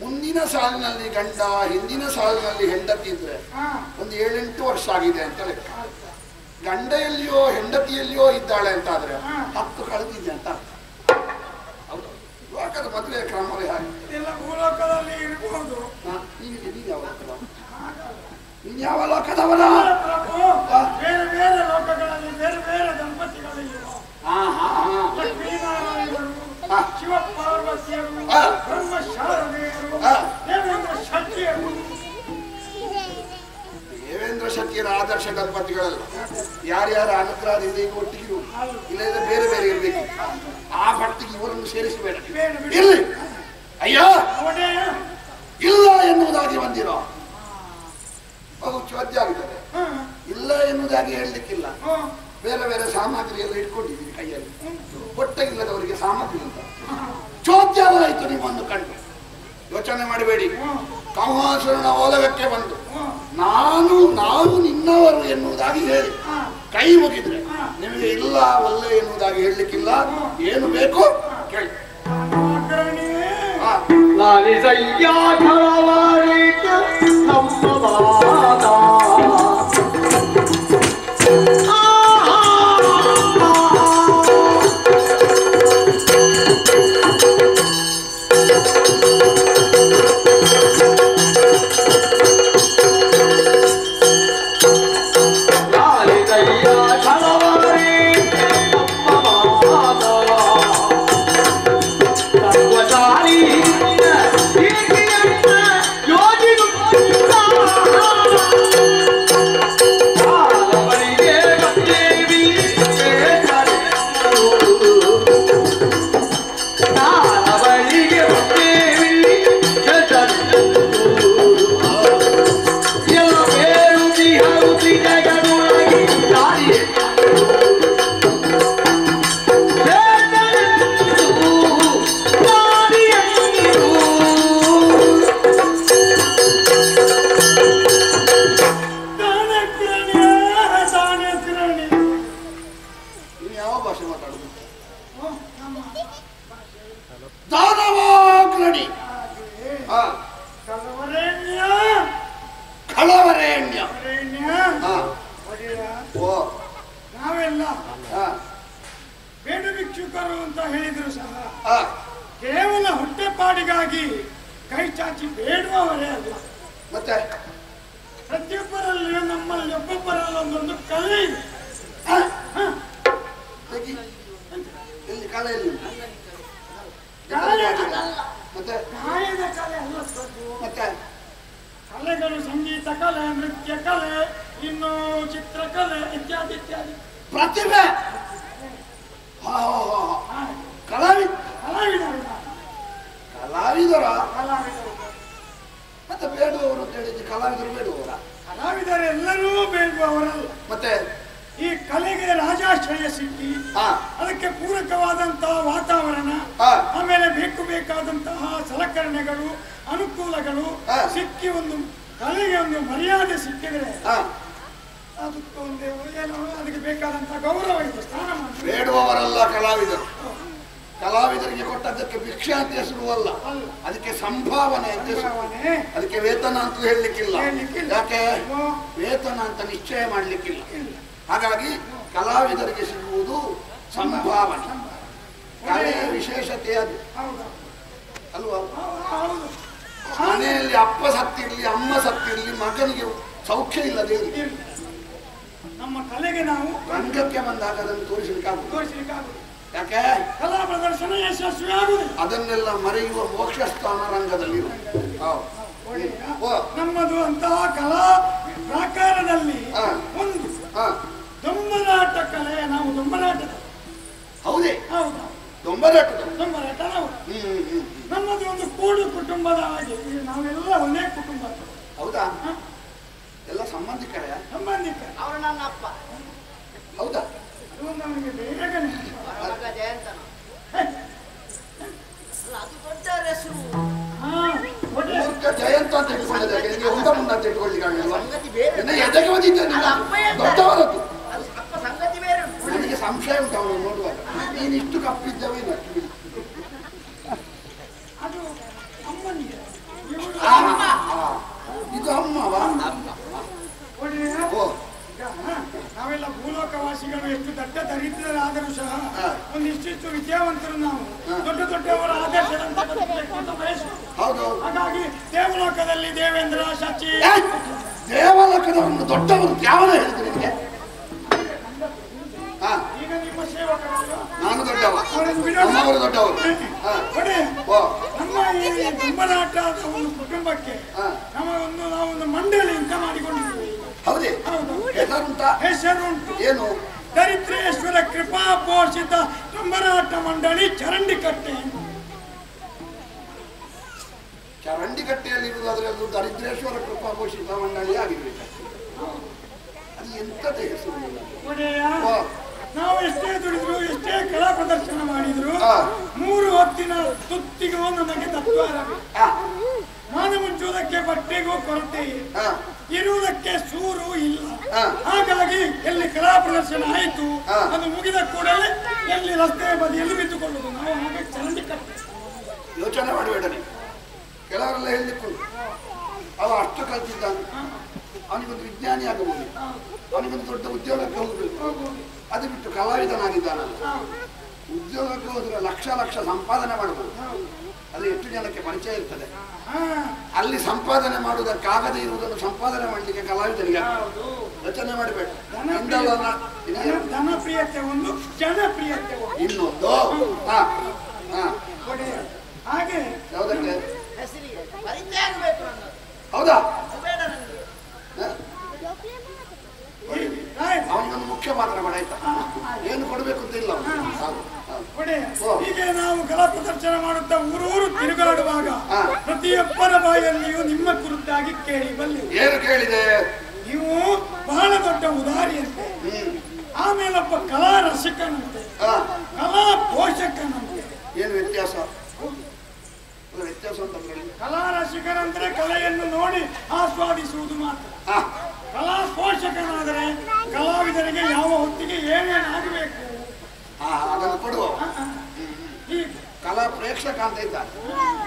ಮುಂದಿನ ಸಾಲಿನಲ್ಲಿ ಗಂಡ, ಹಿಂದಿನ ಸಾಲಿನಲ್ಲಿ ಹೆಂಡತಿ ಇದ್ರೆ ಒಂದು 7-8 ವರ್ಷ ಆಗಿದೆ ಅಂತ ಲೆಕ್ಕ. ಗಂಡ ಎಲ್ಲಿಯೋ ಹೆಂಡತಿಯಲ್ಲಿಯೋ ಇದ್ದಾಳೆ ಅಂತ ಆದ್ರೆ 10 ಕಳೆದಿದೆ ಅಂತ. ಲೋಕದ ಮದುವೆ ಕ್ರಮವೇ ಹಾಗೆ. ಭೂಲೋಕದಲ್ಲಿ ಇರಬಹುದು. ನೀನು ಯಾವ ಲೋಕದವರ? ಬೇರೆ ಬೇರೆ ಲೋಕಗಳಲ್ಲಿ ಬೇರೆ ಬೇರೆ ದಂಪತಿಗಳಿರುವ ಲಕ್ಷ್ಮೀನಾರಾಯಣರು, ಹಾ. ಶಿವ ಪಾರ್ವತಿಯರು, ಹಾ. ಬ್ರಹ್ಮ ಶಾರದೆಯರು, ಹಾ. ದೇವೇಂದ್ರ ಶಕ್ತಿಯರು. ದೇವೇಂದ್ರ ಶಕ್ತಿಯರ ಆದರ್ಶ ದಂಪತಿಗಳಲ್ಲ, ಯಾರ್ಯಾರ ಅನುಗ್ರಹದಿಂದ ಈಗ ಒಟ್ಟಿಗೆ ಇಲ್ಲದ್ರೆ ಬೇರೆ ಬೇರೆ ಇರಬೇಕು. ಆ ಭಕ್ತಿಗೆ ಇವರನ್ನು ಸೇರಿಸಬೇಡ. ಇರ್ಲಿ ಅಯ್ಯ ಒಡೆಯ ಇಲ್ಲ ಎನ್ನುವುದಾಗಿ ಬಂದಿರೋ ಬಹು ಚೋದ್ಯ ಆಗಿದ್ದಾರೆ. ಇಲ್ಲ ಎನ್ನುವುದಾಗಿ ಹೇಳಲಿಕ್ಕಿಲ್ಲ. ಬೇರೆ ಬೇರೆ ಸಾಮಗ್ರಿ ಎಲ್ಲ ಇಟ್ಕೊಂಡಿದ್ದೀರಿ ಕೈಯಲ್ಲಿ. ಹೊಟ್ಟೆ ಇಲ್ಲದವರಿಗೆ ಸಾಮಗ್ರಿ ಅಂತ ಚೋದ್ಯವಾಯಿತು ನಿಮ್ಮನ್ನು ಕಂಡು. ಯೋಚನೆ ಮಾಡಬೇಡಿ. ಕಾಮಾಸುರನ ಓಲಗಕ್ಕೆ ಬಂದು ನಾವು ನಿನ್ನವರು ಎನ್ನುವುದಾಗಿ ಹೇಳಿ ಕೈ ಮುಗಿದ್ರೆ ನಿಮಗೆ ಇಲ್ಲ ಒಲ್ಲೆ ಎನ್ನುವುದಾಗಿ ಹೇಳಲಿಕ್ಕಿಲ್ಲ. ಏನು ಬೇಕು ಕೇಳಿ. ಲಾಲಿಸಯ್ಯ ಠಳವಾರಿತ ನಮ್ಮವಾದ ನಾವೆಲ್ಲ ಬೇಡ ಭಿಕ್ಷುಕರು ಅಂತ ಹೇಳಿದ್ರು ಸಹ ಕೇವಲ ಹೊಟ್ಟೆಪಾಡಿಗಾಗಿ ಕೈ ಚಾಚಿ ಬೇಡುವವರೇ ಅಲ್ಲ. ಮತ್ತೆ ಪ್ರತಿಯೊಬ್ಬರಲ್ಲಿಯೂ ನಮ್ಮಲ್ಲಿ ಒಬ್ಬೊಬ್ಬರಲ್ಲಿ ಒಂದೊಂದು ಕಲೆ ಇದೆ. ಎಲ್ಲಿ ಕಲೆ ಎಲ್ಲಿ ಮತ್ತೆ ಗಾಯನ ಕಲೆ ಅಲ್ಲ. ಮತ್ತೆ ಕಲೆಗಳು ಸಂಗೀತ ಕಲೆ, ನೃತ್ಯ ಕಲೆ, ಇನ್ನು ಚಿತ್ರಕಲೆ ಇತ್ಯಾದಿ ಇತ್ಯಾದಿ. ಪ್ರತಿಭೆ ಕಲಾವಿದರ ಮತ್ತೆ ಬೇಡುವವರು ಅಂತ ಹೇಳಿದ್ರೆ ಕಲಾವಿದರು ಬೇಡುವವರ? ಕಲಾವಿದರೆಲ್ಲರೂ ಬೇಡುವವರಲ್ಲ. ಮತ್ತೆ ಈ ಕಲೆಗೆ ರಾಜಾಶ್ರಯ ಸಿಕ್ಕಿ ಅದಕ್ಕೆ ಪೂರಕವಾದಂತಹ ವಾತಾವರಣ, ಆಮೇಲೆ ಬೇಕಾದಂತಹ ಸಲಕರಣೆಗಳು, ಅನುಕೂಲಗಳು ಸಿಕ್ಕಿ ಒಂದು ಕಲೆಗೆ ಒಂದು ಮರ್ಯಾದೆ ಸಿಕ್ಕಿದ್ರೆ ಅದಕ್ಕೊಂದು ಏನೋ ಅದಕ್ಕೆ ಬೇಕಾದಂತಹ ಗೌರವ ಇದೆ, ಸ್ಥಾನಮಾನ. ಬೇಡುವವರಲ್ಲ ಕಲಾವಿದರು. ಕಲಾವಿದರಿಗೆ ಕೊಟ್ಟದ್ದಕ್ಕೆ ಭಿಕ್ಷೆ ಅಂತ ಹೆಸರುವಲ್ಲ, ಅದಕ್ಕೆ ಸಂಭಾವನೆ ಅಂತ ಹೆಸರು. ಅದಕ್ಕೆ ವೇತನ ಅಂತ ಹೇಳಲಿಕ್ಕಿಲ್ಲ. ಯಾಕೆ ವೇತನ ಅಂತ ನಿಶ್ಚಯ ಮಾಡಲಿಕ್ಕಿಲ್ಲ. ಹಾಗಾಗಿ ಕಲಾವಿದರಿಗೆ ಸಿಗುವುದು ಸಂಭಾವನೆ. ಕಲೆಯ ವಿಶೇಷತೆ ಅದು ಅಲ್ವಾ? ಮನೆಯಲ್ಲಿ ಅಪ್ಪ ಸತ್ತಿರ್ಲಿ, ಅಮ್ಮ ಸತ್ತಿರ್ಲಿ, ಮಗನಿಗೆ ಸೌಖ್ಯ ಇಲ್ಲದೆ ನಮ್ಮ ಕಲೆಗೆ ನಾವು ರಂಗಕ್ಕೆ ಬಂದಾಗ ಅದನ್ನು ತೋರಿಸಲಿಕ್ಕಾಗುವುದು. ಯಾಕೆ ಕಲಾ ಪ್ರದರ್ಶನ ಯಶಸ್ವಿ ಆಗುವುದು. ಅದನ್ನೆಲ್ಲ ಮರೆಯುವ ಮೋಕ್ಷ ಸ್ಥಾನ ರಂಗದಲ್ಲಿ. ನಮ್ಮದು ಅಂತಹ ಕಲಾ ಪ್ರಾಕಾರದಲ್ಲಿ ಒಂದು ದೊಂಬರಾಟ ಕಲೆ. ನಾವು ದೊಂಬರಾಟದ ಹೌದೇ? ಹೌದಾ? ದೊಂಬರಾಟ ನಾವು ನಮ್ಮದು ಒಂದು ಕೂಡು ಕುಟುಂಬದ ಹಾಗೆ. ನಾವೆಲ್ಲ ಒಂದೇ ಕುಟುಂಬ. ಹೌದಾ? ಎಲ್ಲ ಸಂಬಂಧಿಕರೇ? ಸಂಬಂಧಿಕ. ಅವರು ನನ್ನ ಅಪ್ಪ. ಹೌದಾ? ಅದು ನಮಗೆ ಬೇಗನೆ ಅದು ದೊಡ್ಡ ಹೆಸರು. ಜಯಂತ ಅಂತ ಇಟ್ಕೊಂಡಿದ್ದೆ. ನಿಮಗೆ ಉಂಟ ಮುಂದೆ ಅಂತ ಇಟ್ಕೊಳ್ಳಿಕ್ಕಾಗಲ್ಲ. ಸಂಗತಿ ಬೇರೆ. ಎದಕ್ಕೆ ಬಂದಿದ್ದೇನೆ ದೊಡ್ಡವರದ್ದು. ಅಪ್ಪ ಸಂಗತಿ ಬೇರೆ. ನನಗೆ ಸಂಶಯ ಉಂಟು ಅವನು ನೋಡುವಾಗ. ನೀನು ಇಷ್ಟು ಕಪ್ಪಿದ್ದವೇನು? ಅದು ಅಮ್ಮನಿಗೆ. ಇದು ಅಮ್ಮವಾ? ನಾವೆಲ್ಲ ಭೂಲೋಕವಾಸಿಗಳು ಎಷ್ಟು ದೊಡ್ಡ ದರಿದ್ರರಾದರೂ ಸಹ ಒಂದಿಷ್ಟು ವಿದ್ಯಾವಂತರು ನಾವು ದೊಡ್ಡವರ ಆದರ್ಶದಂತೆ ಬದುಕಬೇಕು ಅಂತ ಬಯಸುವುದು. ಹಾಗಾಗಿ ದೇವಲೋಕದಲ್ಲಿ ದೇವೇಂದ್ರ ಶಚಿ. ದೇವಲೋಕದವರನ್ನು ದೊಡ್ಡವರು ಯಾವನ ಹೇಳಿದ್ರು ನಿಮಗೆ? ಈಗ ನಿಮ್ಮ ಸೇವಕರಲ್ಲ. ನಾನು ದೊಡ್ಡ ದೊಡ್ಡವ, ಅವರನ್ನು ಬಿಡೋಣ. ನಮ್ಮವರು ದೊಡ್ಡವರು. ಒಡೆ, ಓ ನಮ್ಮ ಈ ದುಂಬನಾಟದ ಒಂದು ಕುಟುಂಬಕ್ಕೆ ನಾವೊಂದು ಮಂಡಳಿ ಅಂತ ಮಾಡಿಕೊಂಡಿದ್ದೀವಿ. ಹೌದೇ? ಹೌದು. ಹೆಸರುಂಟಾ? ಹೆಸರುಂಟು. ಏನು? ದರಿದ್ರೇಶ್ವರ ಕೃಪಾ ಪೋಷಿತ ದುಂಬನಾಟ ಮಂಡಳಿ ಚರಂಡಿಕಟ್ಟೆ. ಚರಂಡಿಕಟ್ಟೆಯಲ್ಲಿರುವುದಾದ್ರೆ ಅದು ದರಿದ್ರೇಶ್ವರ ಕೃಪಾ ಪೋಷಿತ ಮಂಡಳಿ ಆಗಿರ್ಬೇಕು. ಅದು ಎಂತದ ಹೆಸರು? ಒಡೆಯ, ನಾವು ಎಷ್ಟೇ ದುಡಿದ್ರು ಎಷ್ಟೇ ಕಲಾ ಪ್ರದರ್ಶನ ಮಾಡಿದ್ರು 3 ಹೊತ್ತಿನ ತುತ್ತಿಗೂ ನಮಗೆ ತತ್ವಾರವೇ. ಮಾನ ಮುಚ್ಚುವುದಕ್ಕೆ ಬಟ್ಟೆಗೂ ಕೊರತೆ, ಇರುವುದಕ್ಕೆ ಸೂರು ಇಲ್ಲ. ಹಾಗಾಗಿ ಎಲ್ಲಿ ಕಲಾ ಪ್ರದರ್ಶನ ಆಯಿತು ಅದು ಮುಗಿದ ಕೂಡಲೇ ಎಲ್ಲಿ ರಸ್ತೆ ಬದಿಯಲ್ಲಿ ಬಿದ್ದುಕೊಳ್ಳುವುದು. ನಾವು ಹಾಗೆ ಚರಂಡಿ ಕಟ್ಟೆ. ಯೋಚನೆ ಮಾಡಬೇಡ ನೀವು. ಕೆಲವರೆಲ್ಲ ಹೇಳಿಕೊಂಡು ಅವ ಅಷ್ಟು ಕಲ್ತಿದ್ದಾನೆ, ಅವನಿಗೊಂದು ವಿಜ್ಞಾನಿ ಆಗಬಹುದು, ಅವನಿಗೊಂದು ದೊಡ್ಡ ಉದ್ಯೋಗಕ್ಕೆ ಹೋಗಬೇಕು. ಅದು ಬಿಟ್ಟು ಕಲಾವಿದನಾಗಿದ್ದಾನಲ್ಲ, ಉದ್ಯೋಗಕ್ಕೆ ಹೋದ್ರೆ ಲಕ್ಷ ಲಕ್ಷ ಸಂಪಾದನೆ ಮಾಡಬಹುದು. ಅದು ಎಷ್ಟು ಜನಕ್ಕೆ ಪರಿಚಯ ಇರ್ತದೆ. ಅಲ್ಲಿ ಸಂಪಾದನೆ ಮಾಡುವುದಕ್ಕಾಗದೇ ಇರುವುದನ್ನು ಸಂಪಾದನೆ ಮಾಡಲಿಕ್ಕೆ ಕಲಾವಿದನಿಗೆ ಯೋಚನೆ ಮಾಡಬೇಡ. ಧನಪ್ರಿಯತೆ ಒಂದು, ಜನಪ್ರಿಯತೆ ಒಂದು. ಇನ್ನೊಂದು ಹಾಗೆ ಯಾವುದಕ್ಕೆ ಹೆಸರಿಗೆ ಪರಿಚಯ ಆಗಬೇಕು ಅನ್ನೋದು. ಹೌದಾ? ಬೇಡ ನನಗೆ. ಅವನಿಗೊಂದು ಮುಖ್ಯ ಪಾತ್ರ ಬೇಡ, ಆಯ್ತಾ? ಏನು ಕೊಡಬೇಕು ಅಂತ ಇಲ್ಲ. ಹೀಗೆ ನಾವು ಕಲಾ ಪ್ರದರ್ಶನ ಮಾಡುತ್ತಾ ಊರೂರು ತಿರುಗಾಡುವಾಗ ಪ್ರತಿಯೊಬ್ಬರ ಬಾಯಲ್ಲಿಯೂ ನಿಮ್ಮ ಕುರಿತಾಗಿ ಕೇಳಿ ಬಲ್ಲಿ. ಏನು ಕೇಳಿದೆ? ನೀವು ಬಹಳ ದೊಡ್ಡ ಉದಾರಿಯಂತೆ, ಆಮೇಲೊಬ್ಬ ಕಲಾ ರಸಿಕನಂತೆ, ಕಲಾ ಪೋಷಕನಂತೆ. ಏನು ವ್ಯತ್ಯಾಸ? ವ್ಯತ್ಯಾಸ ಅಂತ ಕಲಾ ರಸಿಕನಂದ್ರೆ ಕಲೆಯನ್ನು ನೋಡಿ ಆಸ್ವಾದಿಸುವುದು ಮಾತ್ರ. ಕಲಾ ಪೋಷಕನಾದರೆ ಕಲಾವಿದರಿಗೆ ಯಾವ ಹೊತ್ತಿಗೆ ಏನೇನಾಗಬೇಕು ಅದನ್ನು ಕೊಡುವ. ಈ ಕಲಾ ಪ್ರೇಕ್ಷಕ ಅಂತ ಇದ್ದಾರೆ,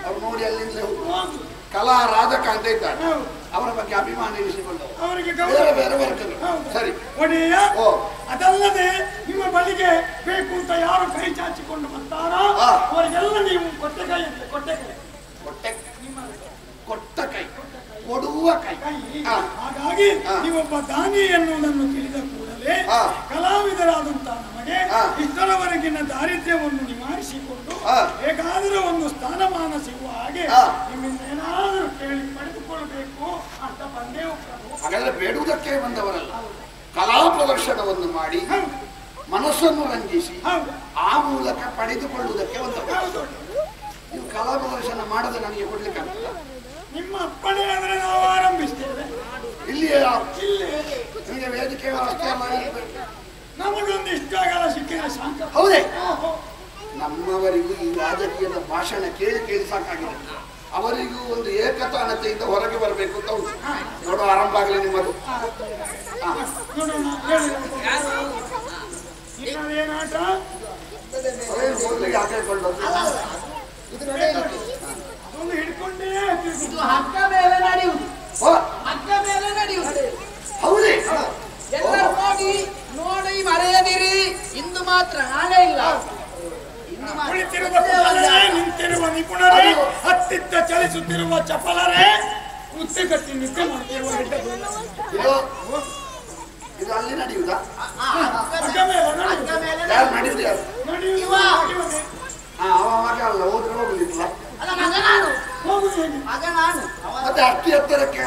ಅವ್ರು ನೋಡಿ ಅಲ್ಲಿಂದಲೇ ಹೋಗುದು. ಕಲಾ ರಾಧಕ ಅಂತ ಇದ್ದಾರೆ, ಅವರ ಬಗ್ಗೆ ಅಭಿಮಾನ ಇರಿಸಿಕೊಂಡು ಅವರಿಗೆ ಬೇರೆ ಬೇರೆ ವರ್ಗಗಳು. ಸರಿ ಒಡೆಯ, ಅದಲ್ಲದೆ ನಿಮ್ಮ ಬಳಿಗೆ ಬೇಕು ಅಂತ ಯಾರು ಕೈ ಚಾಚಿಕೊಂಡು ಬರ್ತಾರೋ ಅವರಿಗೆಲ್ಲ ನೀವು ಕೊಟ್ಟ ಕೈ ಕೊಟ್ಟ ಕೈ, ಕೊಡುವ ಕೈ. ಹಾಗಾಗಿ ನೀವೊಬ್ಬ ದಾನಿ ಎನ್ನುವುದನ್ನು ತಿಳಿದ ಕೂಡಲೇ ಕಲಾವಿದರಾದಂತಹ ನಮಗೆ ಇಷ್ಟರವರೆಗಿನ ದಾರಿದ್ರ್ಯವನ್ನು ನಿವಾರಿಸಿಕೊಂಡು ಹೇಗಾದರೂ ಒಂದು ಸ್ಥಾನಮಾನ ಸಿಗುವ ಹಾಗೆ ನಿಮ್ಮಿಂದ ಏನಾದರೂ ಕೇಳಿ ಪಡೆದುಕೊಳ್ಳಬೇಕು ಅಂತ ಬಂದೇ ಹೋಗ್ತಾರೆ. ಹಾಗಾದ್ರೆ ಬೇಡುವುದಕ್ಕೆ ಬಂದವರಲ್ಲ, ಕಲಾ ಪ್ರದರ್ಶನವನ್ನು ಮಾಡಿ ಮನಸ್ಸನ್ನು ರಂಜಿಸಿ ಆ ಮೂಲಕ ಪಡೆದುಕೊಳ್ಳುವುದಕ್ಕೆ ಬಂದವರು. ನೀವು ಕಲಾ ಪ್ರದರ್ಶನ ಮಾಡದೆ ನನಗೆ ಕೊಡ್ಲಿಕ್ಕೆ ಆಗ್ತದ? ನಿಮ್ಮ ಅಪ್ಪಣೆ ಆದ್ರೆ ನಾವು ಆರಂಭಿಸ್ತೇವೆ. ಇಲ್ಲಿಯೇ ನಿಮಗೆ ವೇದಿಕೆ ವ್ಯವಸ್ಥೆ ಎಲ್ಲ ಇರಬೇಕು. ನಮಗೊಂದು ಇಷ್ಟ ಆಗಲ್ಲ ಸಿಕ್ಕಿದ್ರೆ ಸಾಕು. ಹೌದೇ? ನಮ್ಮವರಿಗೂ ಈ ರಾಜಕೀಯದ ಭಾಷಣ ಕೇಳಿ ಕೇಳಿ ಸಾಕಾಗಿದೆ. ಅವರಿಗೂ ಒಂದು ಏಕತಾನತೆಯಿಂದ ಹೊರಗೆ ಬರಬೇಕು ಅಂತ ಉಂಟು. ನೋಡು, ಆರಂಭ ಆಗಲಿ ನಿಮ್ಮದು. ಏನಾಟ ಮೊದಲಿಗೆ ಹಾಕಿಕೊಂಡು ಒಂದು ಹಿಡ್ಕೊಂಡೇ ಇದು ಹಗ್ಗ ಮೇಲೆ ನಡೆಯುವುದು, ಹಗ್ಗ ಮೇಲೆ ನಡೆಯುವುದು. ಹೌದೇ? ಎಲ್ಲರೂ ನೋಡಿ ಮರೆಯದಿರಿ. ಇಂದು ಮಾತ್ರ, ನಾಳೆ ಇಲ್ಲ. ಕುಳಿತಿರುವ ಕುಶಲರೇ, ನಿಂತಿರುವ ನಿಪುಣರೇ, ಹತ್ತಿತ್ತ ಚಲಿಸುತ್ತಿರುವ ಚಪಲರೇ, ಮುತ್ತುಗಟ್ಟಿ ನಿದ್ದೆ ಮಾಡ್ತಿರುವ ಇದು ಅಲ್ಲಿ ನಡೆಯುವುದಾ? ಹಗ್ಗ ಮೇಲೆ ಯಾರು ನಡೆಯುವುದು? ಯಾರು ನಡೆಯುವುದು? ಅವ ಮಗ ಅಲ್ಲ, ಹೋದ್ರೆ ಹೋಗ್ಲಿಲ್ಲ. ಅಲ್ಲ, ಮಗ ನಾನು, ಹೋಗುದು ಹೇಗೆ? ಮಗ ನಾನು. ಮತ್ತೆ ಅಷ್ಟು ಎತ್ತರಕ್ಕೆ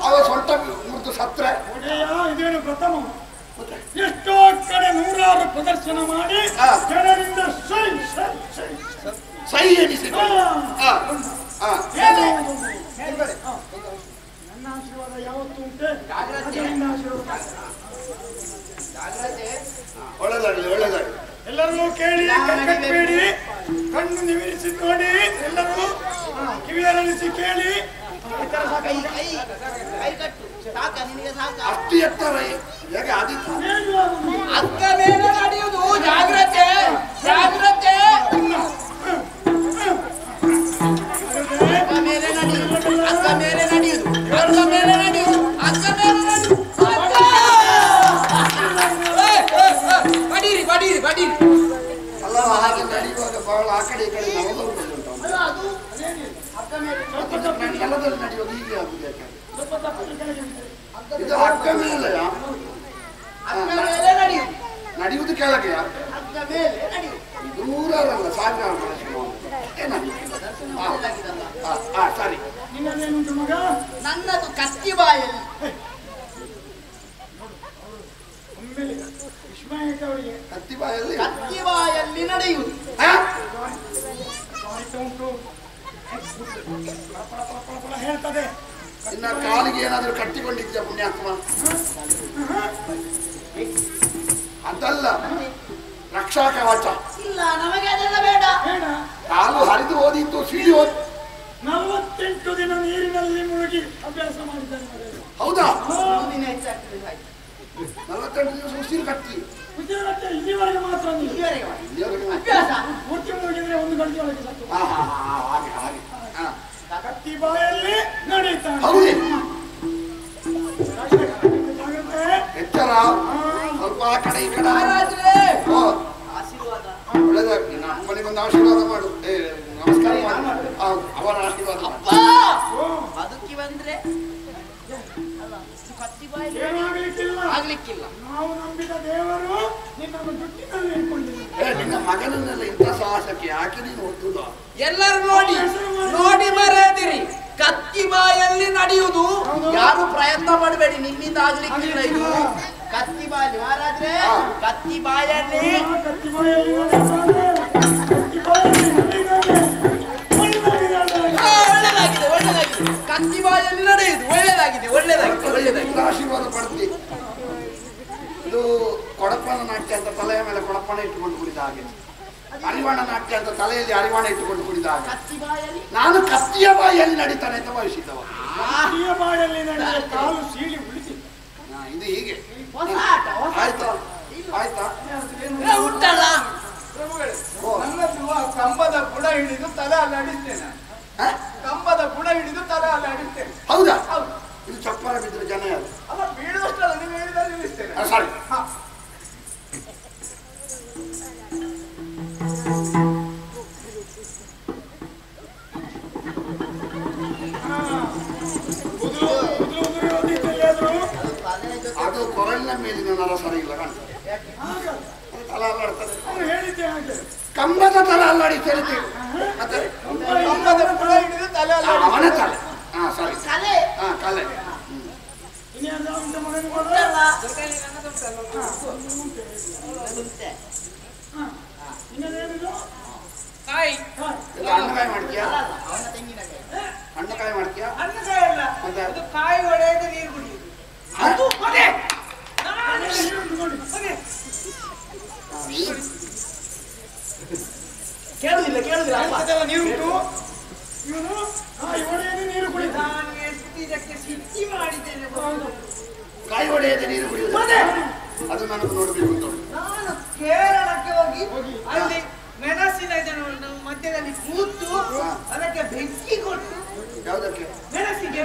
ಅವ ಸೊಂಟ ಮುರಿದು ಸತ್ರೆ ಒಡೆಯ, ಇದೇನು ಪ್ರಥಮ. ಎಷ್ಟೋ ಕಡೆ ನೂರಾರು ಪ್ರದರ್ಶನ ಮಾಡಿ ಜನರಿಂದ ಸೈ ಎನಿಸಿದ. ನನ್ನ ಆಶೀರ್ವಾದ ಯಾವತ್ತೂ ಉಂಟೆ. ಅದರಿಂದ ಆಶೀರ್ವಾದ ಒಳ್ಳೆದಾಗಲಿ, ಒಳ್ಳೆದಾಗಲಿ. ಎಲ್ಲರೂ ಕೇಳಿ, ಕಟ್ಟಬೇಡಿ, ಕಣ್ಣು ನಿವಿರಿಸಿ ನೋಡಿ. ಎಲ್ಲರೂ ಕಿವಿಯರಳಿಸಿ ಕೇಳಿ. ಕೈ ಕಟ್ಟು, ಸಾಕ ನಿನಗೆ, ಸಾಕ. ಅಷ್ಟು ಎತ್ತರ ಹೇಗೆ ಆದಿತ್ತು? ಹಗ್ಗ ಮೇಲೆ ನಡೆಯುವುದು. ಜಾಗ್ರತೆ, ಜಾಗ್ರತೆ. ಹಗ್ಗ ಮೇಲೆ ನಡೆಯುವುದು, ಹಗ್ಗ ಮೇಲೆ ನಡೆಯುವುದು, ಹಗ್ಗ ಮೇಲೆ ನಡೆಯುವುದು, ಹಗ್ಗ ಮೇಲೆ ನಡೆಯುವುದು. ಬಡೀರಿ ಬಡೀರಿ ಬಡೀರಿ. ಅಲ್ಲ, ಹಾಗೆ ನಡೆಯುವಾಗ ಬಹಳ ಆ ಕಡೆ ಈ ಕಡೆ ನವದು ಉಂಟು. ನೆಲದಲ್ಲಿ ನಡೆಯೋದು ಹೀಗೆ ಆಗುದು. ಇದು ಹಗ್ಗ ಮೇಲೆಯ ಹಗ್ಗ ಮೇಲೆ ನಡೆಯುವುದು, ನಡೆಯುವುದು ಕೆಳಗೆ. ಹಗ್ಗ ಮೇಲೆ ನಡೆಯುವುದು. ನೂರಾರಲ್ಲ ಸಾವಿರಾರು ದರ್ಶನ ಸರಿ. ನಿನ್ನದೇನುಂಟು ಮಗ? ನನ್ನದು ಕತ್ತಿ ಬಾಯಲ್ಲಿ. ಒಮ್ಮೆಲೆ ವಿಸ್ಮಯಕ್ಕೆ ಅವರಿಗೆ ಕತ್ತಿ ಬಾಯಲ್ಲಿ ಕತ್ತಿ ಬಾಯಲ್ಲಿ ನಡೆಯುವುದು. ಉಂಟು ಹೇಳ್ತದೆ. ಇನ್ನ ಕಾಲಿಗೆ ಏನಾದ್ರೂ ಕಟ್ಟಿಕೊಂಡಿದ್ಯಾ ಪುಣ್ಯಾತ್ಮ? ಅದಲ್ಲ, ರಕ್ಷಾ ಕವಚ ಇಲ್ಲ, ನಮಗೆ ಅದೆಲ್ಲ ಬೇಡ. ಬೇಡ. ಕಾಲು ಹರಿದು ಹೋದಿತ್ತು, ಸಿಡಿ ಹೋದ್. 48 ದಿನ ನೀರಿನಲ್ಲಿ ಮುಳುಗಿ ಅಭ್ಯಾಸ ಮಾಡಿದ್ದಾರೆ. ಹೌದಾ? ದಿನ ಹೆಚ್ಚಾಗ್ತದೆ ಹಾಗೆ. 48 ದಿವಸ ಉಸಿರು ಕಟ್ಟಿ ಇಲ್ಲಿವರೆಗೆ ಮಾತ್ರ ಇಲ್ಲಿವರೆಗೆ ಮಾಡಿ. ಇಲ್ಲಿವರೆಗೆ ಅಭ್ಯಾಸ. ಪೂರ್ತಿ ಮುಳುಗಿದ್ರೆ 1 ಗಂಟೆ ಒಳಗೆ ಸತ್ತು. ಹಾಗೆ ಹಾಗೆ ಕತ್ತಿ ಬಾಯಲ್ಲಿ ನಡೆಯುತ್ತಾನೆ. ಹೌದೇ? ಜಾಗ್ರತೆ. ಎಚ್ಚರ, ಸ್ವಲ್ಪ ಆ ಕಡೆ ಈ ಕಡೆ. ಮಹಾರಾಜರೇ, ಓ, ಆಶೀರ್ವಾದ. ಒಳ್ಳೆದಾಗ್ಲಿ. ನನ್ನ ಅಪ್ಪನಿಗೊಂದು ಆಶೀರ್ವಾದ ಮಾಡು. ನಮಸ್ಕಾರ ಮಾಡು. ಅವರ ಆಶೀರ್ವಾದ ಮಾಡು. ಅಪ್ಪ, ಬದುಕಿ ಬಂದ್ರೆ ಅಲ್ಲ, ಕತ್ತಿ ಬಾಯಲ್ಲಿ ಏನೂ ಆಗ್ಲಿಕ್ಕಿಲ್ಲ. ಆಗ್ಲಿಕ್ಕಿಲ್ಲ. ನಾವು ನಂಬಿದ ದೇವರು ನಿನ್ನನ್ನು ದುಡ್ಡಿನಲ್ಲಿ ಇಟ್ಕೊಂಡಿದ್ದೀವಿ. ನಿನ್ನ ಮಗನನ್ನೆಲ್ಲ ಇಂಥ ಸಾಹಸಕ್ಕೆ ಯಾಕೆ ನೀನು ಹೊತ್ತುದ? ಎಲ್ಲರೂ ನೋಡಿ ಬರೆದಿರಿ. ಕತ್ತಿ ಬಾಯಲ್ಲಿ ನಡೆಯುವುದು. ಯಾರು ಪ್ರಯತ್ನ ಮಾಡಬೇಡಿ, ನಿಮ್ಮಿಂದ ಆಗ್ಲಿಕ್ಕಿಲ್ಲ ಇದು. ಕತ್ತಿ ಬಾಯಲ್ಲಿ ಮಹಾರಾಜ್ರೆ, ಕತ್ತಿ ಬಾಯಲ್ಲಿ ಕತ್ತಿ ಬಾಯಲ್ಲಿ ನಡೆಯುತ್ತಾನೆ. ಕತ್ತಿ ಬಾಯಲ್ಲಿ ನಡೆಯುತ್ತಾನೆ. ಒಳ್ಳೆದಾಗಿದೆ. ಕತ್ತಿ ಬಾಯಲ್ಲಿ ನಡೆಯುವುದು ಒಳ್ಳೆದಾಗಿದೆ. ಆಶೀರ್ವಾದ ಪಡ್ತಿ. ಇದು ಕೊಡಪನ ನಾಟ್ಯ ಅಂತ ತಲೆಯ ಮೇಲೆ ಕೊಡಪನ ಇಟ್ಟುಕೊಂಡು ಕುಡಿದ ಹಾಗೆ, ಅರಿವಾಣ ನಾಟ್ಯ ಅಂತ ತಲೆಯಲ್ಲಿ ಅರಿವಾಣ ಇಟ್ಟುಕೊಂಡು ಕುಡಿದ ಹಾಗೆ. ಕತ್ತಿ ಬಾಯಲ್ಲಿ ನಾನು ಕತ್ತಿಯ ಬಾಯಲ್ಲಿ ನಡೀತಾನೆ ಅಂತ ಭಾವಿಸಿದ್ದವ. ಕತ್ತಿಯ ಬಾಯಲ್ಲಿ ನಡೆದ ಕಾಲು ಸೀಳಿ ಉಳಿಸಿ. ಇದು ಹೀಗೆ ಹೊಸ ಆಟ. ಆಯ್ತಾ? ಆಯ್ತಾ? ಉಂಟಲ್ಲ. ನನ್ನದು ಆ ಕಂಬದ ಬುಡ ಹಿಡಿದು ತಲೆ ಅಲ್ಲಾಡಿಸ್ತೇನೆ. ಕಂಬದ ಬುಡ ಹಿಡಿದು ತಲೆ ಅಲ್ಲಾಡಿಸ್ತೇನೆ. ಹೌದಾ? ಇದು ಚಪ್ಪರ ಬಿದ್ದರೆ ಜನ ಯಾರು? ಅಲ್ಲ, ಬೀಳುವಷ್ಟಲ್ಲ, ನೀವು ಹೇಳಿದಾಗ ನಿಲ್ಲಿಸ್ತೇನೆ. ಸಾರಿ. ಅದು ಕೊರಳಿನ ಮೇಲಿನ ನರ ಸರಿ ಇಲ್ಲ ಕಾಣ್ತದೆ. ತಲೆ ಅಲ್ಲಾಡ್ತದೆ. ಹೇಳಿದ್ದೆ ಹಾಗೆ. ಕಂಬದ ತಲೆ ಅಲ್ಲಾಡಿಸ್ತೇನೆ. ಮತ್ತೆ ಕಂಬದ ಬುಡ ಹಿಡಿದು ತಲೆ ಅವನ ತಲೆ. ಸರಿ. ಕಲೆ. ಕಲೆ. ಇನ್ಯಾವುದೋ ಉಂಟು ಮಗನಿಗೆ ಕೊಡು. ಉಂಟಲ್ಲ. ಇನ್ನೇನಿದು? ಕಾಯಿ ಇದು ಹಣ್ಣುಕಾಯಿ ಮಾಡ್ತೀಯಾ? ಅವನ ತೆಂಗಿನಕಾಯಿ. ಹಣ್ಣುಕಾಯಿ ಮಾಡ್ತೀಯಾ? ಅನ್ನಕಾಯಿ ಅಲ್ಲ, ಮತ್ತೆ ಅದು ಕಾಯಿ ಒಡೆಯದು ನೀರು ಕುಡಿಯುದು. ಅದು ಅದೇ ಕೇಳುದಿಲ್ಲ ಅಪ್ಪ. ನೀರುಂಟು. ಇವನು ಇವನೇನು ನೀರು ಕುಡಿದ. ನಾನು ಎಷ್ಟು ಇದಕ್ಕೆ ಸಿದ್ಧಿ ಮಾಡಿದ್ದೇನೆ. ಕಾಯಿ ಹೊಡೆಯದೆ ನೀರು ಕುಡಿಯುವುದು ಅದು ನನಗೆ ನೋಡಬೇಕು ಅಂತ ಉಂಟು. ನಾನು ಕೇರಳಕ್ಕೆ ಹೋಗಿ ಅಲ್ಲಿ ಮೆಣಸಿನ ಇದನ್ನು ಮಧ್ಯದಲ್ಲಿ ಕೂತು ಅದಕ್ಕೆ ಬೆಂಕಿ ಕೊಟ್ಟು ಯಾವುದಕ್ಕೆ? ಮೆಣಸಿಗೆ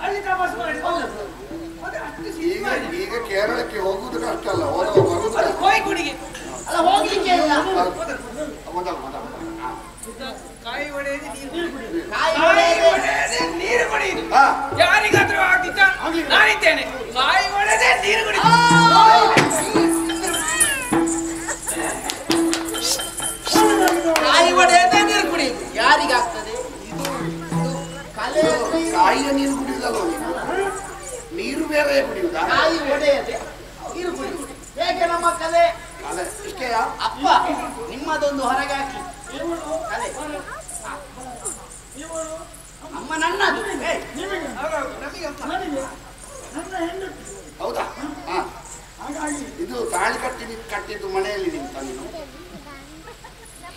ಅಲ್ಲಿ ತಪಾಸ್ ಮಾಡಿ ಮತ್ತೆ ಅಷ್ಟು ಸಿದ್ಧಿ ಈಗ ಮಾಡಿ ಈಗ ಕೇರಳಕ್ಕೆ ಹೋಗುವುದು ಕಷ್ಟ ಅಲ್ಲ, ಬರುವುದು ಅದು ಕೋಯಿ ಕುಡಿಗೆ ಅಲ್ಲ, ಹೋಗ್ಲಿಕ್ಕೆ ಇಲ್ಲ. ಮೊದಲು ಕಾಯಿ ಒಡೆಯದೆ ನೀರು ಕುಡಿಯುದು. ಕಾಯಿ ಕಾಯಿ ಒಡೆಯದೆ. ಒಡೆಯದೆ ನೀರು ಕುಡಿಯುದು. ಹಾ ಯಾರಿಗಾದ್ರೂ ಆಗಿದ್ದ ನಾನಿದ್ದೇನೆ. ಕಾಯಿ ಒಡೆದೆ ನೀರು ಕುಡಿಯುದು. ಕಾಯಿ ಒಡೆಯದೆ ನೀರು ಕುಡಿಯುದು ಯಾರಿಗಾಗ್ತದೆ? ಇದು ಕಲೆ. ಕಾಯಿಯ ನೀರು ಕುಡಿಯುವುದಲ್ಲ ನೀನು, ನೀರು ಬೇರೆ ಕುಡಿಯುವುದಾ? ಕಾಯಿ ಒಡೆಯದೆ ನೀರು ಕುಡಿಯುದು ಹೇಗೆ ನಮ್ಮ ಕಲೆ? ಅಲ್ಲ ಇಷ್ಟೇಯಾ? ಅಪ್ಪ, ನಿಮ್ಮದೊಂದು ಹೊರಗೆ ಹಾಕಿ ಕಲೆ. ಇವಳು ಅಮ್ಮ ನನ್ನದು. ನಿಮಗೆ ಹೌದೌದು, ನಮಗೆ ಅಂತ. ನನಗೆ ನನ್ನ ಹೆಂಡತಿ. ಹೌದಾ? ಹಾ, ಹಾಗಾಗಿ ಇದು ತಾಳಿ ಕಟ್ಟಿದ್ದು ಮನೆಯಲ್ಲಿ ನಿಂತ ನೀನು?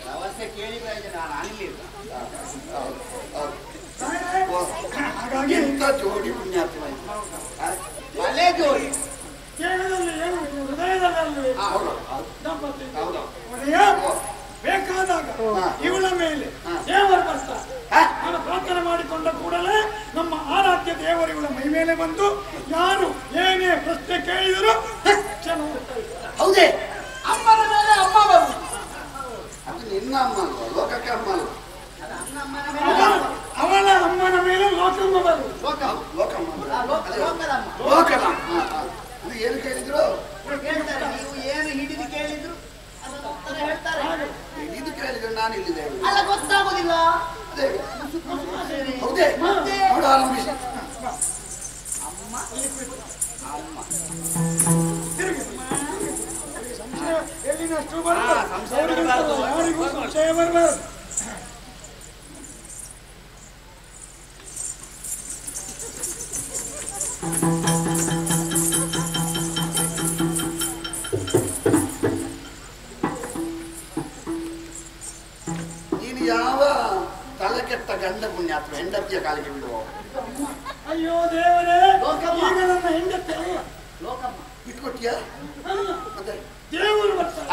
ವ್ಯವಸ್ಥೆ ಕೇಳಿ ಪ್ರಯೋಜನ, ನಾನು ಅಲ್ಲಿಲ್ಲ. ಹಾಗಾಗಿ ಎಂತ ಜೋಡಿ ಪುಣ್ಯಾತ್ಮ ಇದು. ಕಲೆ ಜೋಡಿ. ಕೇಳದಲ್ಲಿ ಏನು ಹೃದಯದಲ್ಲಿ ಹೌದು ದಂಪತಿ ಹೌದು. ಒಡೆಯ ಬೇಕಾದಾಗ ಇವಳ ಮೇಲೆ ಹಾ. ದೇವರು ಬರ್ತಾರೆ. ಹಾ? ನಾನು ಪ್ರಾರ್ಥನೆ ಮಾಡಿಕೊಂಡ ಕೂಡಲೇ ನಮ್ಮ ಆರಾಧ್ಯ ದೇವರು ಇವಳ ಮೈ ಮೇಲೆ ಬಂದು ಯಾರು ಏನೇ ಪ್ರಶ್ನೆ ಕೇಳಿದರೂ ತಕ್ಷಣ ಉತ್ತರ. ಹೌದೇ? ಅಮ್ಮನ ಮೇಲೆ ಅಮ್ಮ ದೇವಿ ಹೌದೇ ನೋಡ ಆರಂಭಿಸಿ. ಎಲ್ಲಿನಷ್ಟು ಯಾರಿಗೂ ಸಂಶಯ ಬರಬಾರದು. ನೀನು ಯಾವ ತಲೆ ಕೆಟ್ಟ ಗಂಡ ಪುಣ್ಯಾತ್ಮ ಹೆಂಡತಿಯ ಕಾಲಿಗೆ ಬಿಡುವ? ಅಯ್ಯೋ ದೇವರೇ, ಈಗ ನನ್ನ ಹೆಂಡತಿ ಅಲ್ಲ, ಲೋಕಮ್ಮ ಬಿಟ್ಕೊಟ್ಟಿಯ ಮತ್ತೆ ದೇವರು ಬರ್ತಾರೆ.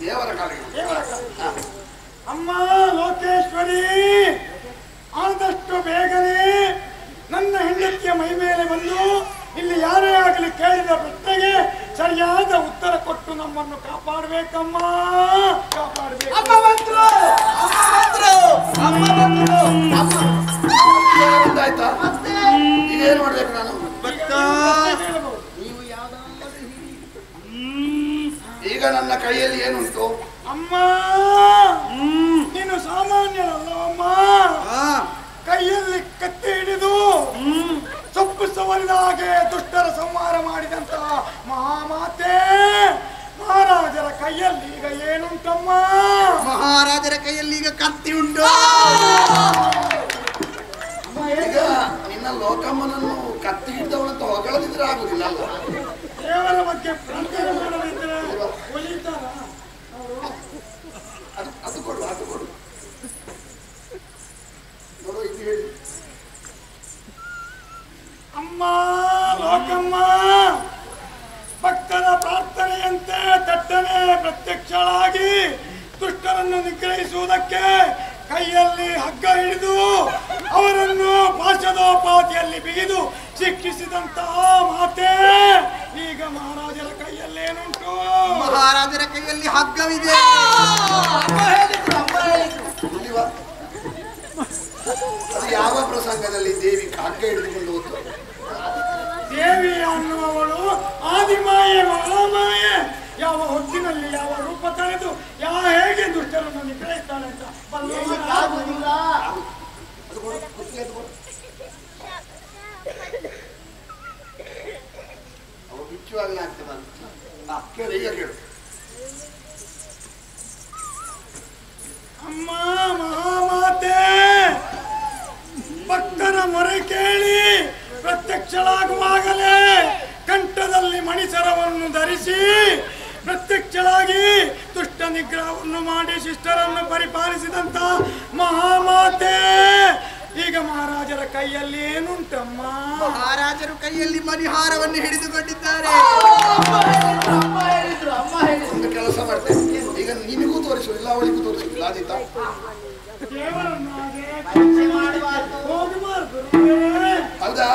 ದೇವರ ಕಾಲಿಗೆ. ದೇವರ ಕಾಲ. ಅಮ್ಮ ಲೋಕೇಶ್ವರಿ, ಆದಷ್ಟು ಬೇಗನೆ ನನ್ನ ಹೆಂಡತಿಯ ಮೈ ಮೇಲೆ ಬಂದು ಇಲ್ಲಿ ಯಾರೇ ಆಗಲಿ ಕೇಳಿದ ಪ್ರಶ್ನೆಗೆ ಸರಿಯಾದ ಉತ್ತರ ಕೊಟ್ಟು ನಮ್ಮನ್ನು ಕಾಪಾಡಬೇಕಮ್ಮ, ಕಾಪಾಡಬೇಕು. ಆಯ್ತಾ? ಈಗ ಏನ್ ಮಾಡ್ಬೇಕು ನಾನು? ನೀವು ಯಾವ್ದಾದ್ರು ಈಗ ನನ್ನ ಕೈಯಲ್ಲಿ ಏನುಂಟು? ಅಮ್ಮ ನೀನು ಸಾಮಾನ್ಯರಲ್ಲವಮ್ಮ. ಕೈಯಲ್ಲಿ ಕತ್ತಿ ಹಿಡಿದು ಸೊಪ್ಪು ಸವರಿದ ಹಾಗೆ ದುಷ್ಟರ ಸಂಹಾರ ಮಾಡಿದಂತಹ ಮಹಾಮಾತೆ, ಮಹಾರಾಜರ ಕೈಯಲ್ಲಿ ಈಗ ಏನುಂಟಮ್ಮ? ಮಹಾರಾಜರ ಕೈಯಲ್ಲಿ ಈಗ ಕತ್ತಿ ಉಂಟು. ಈಗ ನಿನ್ನ ಲೋಕಮ್ಮನನ್ನು ಕತ್ತಿ ಹಿಡಿದವನಂತ ಹೊಗಳದಿದ್ರೆ ಆಗುದಿಲ್ಲ ಅಲ್ಲ? ದೇವರ ಬಗ್ಗೆ ಪ್ರಾರ್ಥನೆ ಮಾಡದಿದ್ರೆ ಒಲಿತಾರ? ಅದು ಕೊಡು, ಅದು ಕೊಡು. ನೋಡು ಇದು ಹೇಳಿ. ಅಮ್ಮ ಲೋಕಮ್ಮ, ಭಕ್ತರ ಪ್ರಾರ್ಥನೆಯಂತೆ ತಟ್ಟನೆ ಪ್ರತ್ಯಕ್ಷಳಾಗಿ ದುಷ್ಟರನ್ನು ನಿಗ್ರಹಿಸುವುದಕ್ಕೆ ಕೈಯಲ್ಲಿ ಹಗ್ಗ ಹಿಡಿದು ಅವರನ್ನು ಪಾಶದೋಪಾದಿಯಲ್ಲಿ ಬಿಗಿದು ಶಿಕ್ಷಿಸಿದಂತಹ ಮಾತೆ ಈಗ ಮಹಾರಾಜರ ಕೈಯಲ್ಲಿ ಏನುಂಟು? ಮಹಾರಾಜರ ಕೈಯಲ್ಲಿ ಹಗ್ಗವಿದೆ. ಅದು ಯಾವ ಪ್ರಸಂಗದಲ್ಲಿ ದೇವಿ ಹಗ್ಗ ಹಿಡಿದುಕೊಂಡು ಹೋಗ್ತದೆ? ದೇವಿ ಅನ್ನುವವಳು ಆದಿಮಾಯೆ ಮಹಾಮಾಯೆ, ಯಾವ ಹೊತ್ತಿನಲ್ಲಿ ಯಾವ ರೂಪ ತಳೆದು ಯಾವ ಹೇಗೆ ದುಷ್ಟರನ್ನು ನಿಗ್ರಹಿಸ್ತಾಳೆ ಅಂತ ಅವು ಬಿಚ್ಚುವಾಗಲೇ ಆಗ್ತದೆ. ಕೇಳು, ಈಗ ಕೇಳು. ಅಮ್ಮ ಮಹಾಮಾತೆ, ಭಕ್ತರ ಮೊರೆ ಕೇಳಿ ಪ್ರತ್ಯಕ್ಷಳಾಗುವಾಗಲೇ ಕಂಠದಲ್ಲಿ ಮಣಿಸರವನ್ನು ಧರಿಸಿ ಪ್ರತ್ಯಕ್ಷಳಾಗಿ ದುಷ್ಟ ನಿಗ್ರಹವನ್ನು ಮಾಡಿ ಶಿಷ್ಟರನ್ನು ಪರಿಪಾಲಿಸಿದಂತ ಮಹಾಮಾತೆ ಈಗ ಮಹಾರಾಜರ ಕೈಯಲ್ಲಿ ಏನುಂಟಮ್ಮ? ಮಹಾರಾಜರು ಕೈಯಲ್ಲಿ ಮಣಿಹಾರವನ್ನು ಹಿಡಿದುಕೊಂಡಿದ್ದಾರೆ. ಒಂದು ಕೆಲಸ ಮಾಡ್ತೇನೆ, ಈಗ ನಿನಗೂ ತೋರಿಸುವುದಿಲ್ಲ ಅವಳಿಗೂ ತೋರಿಸುವುದಿಲ್ಲ, ಆದೀತಾ? ಹೌದಾ?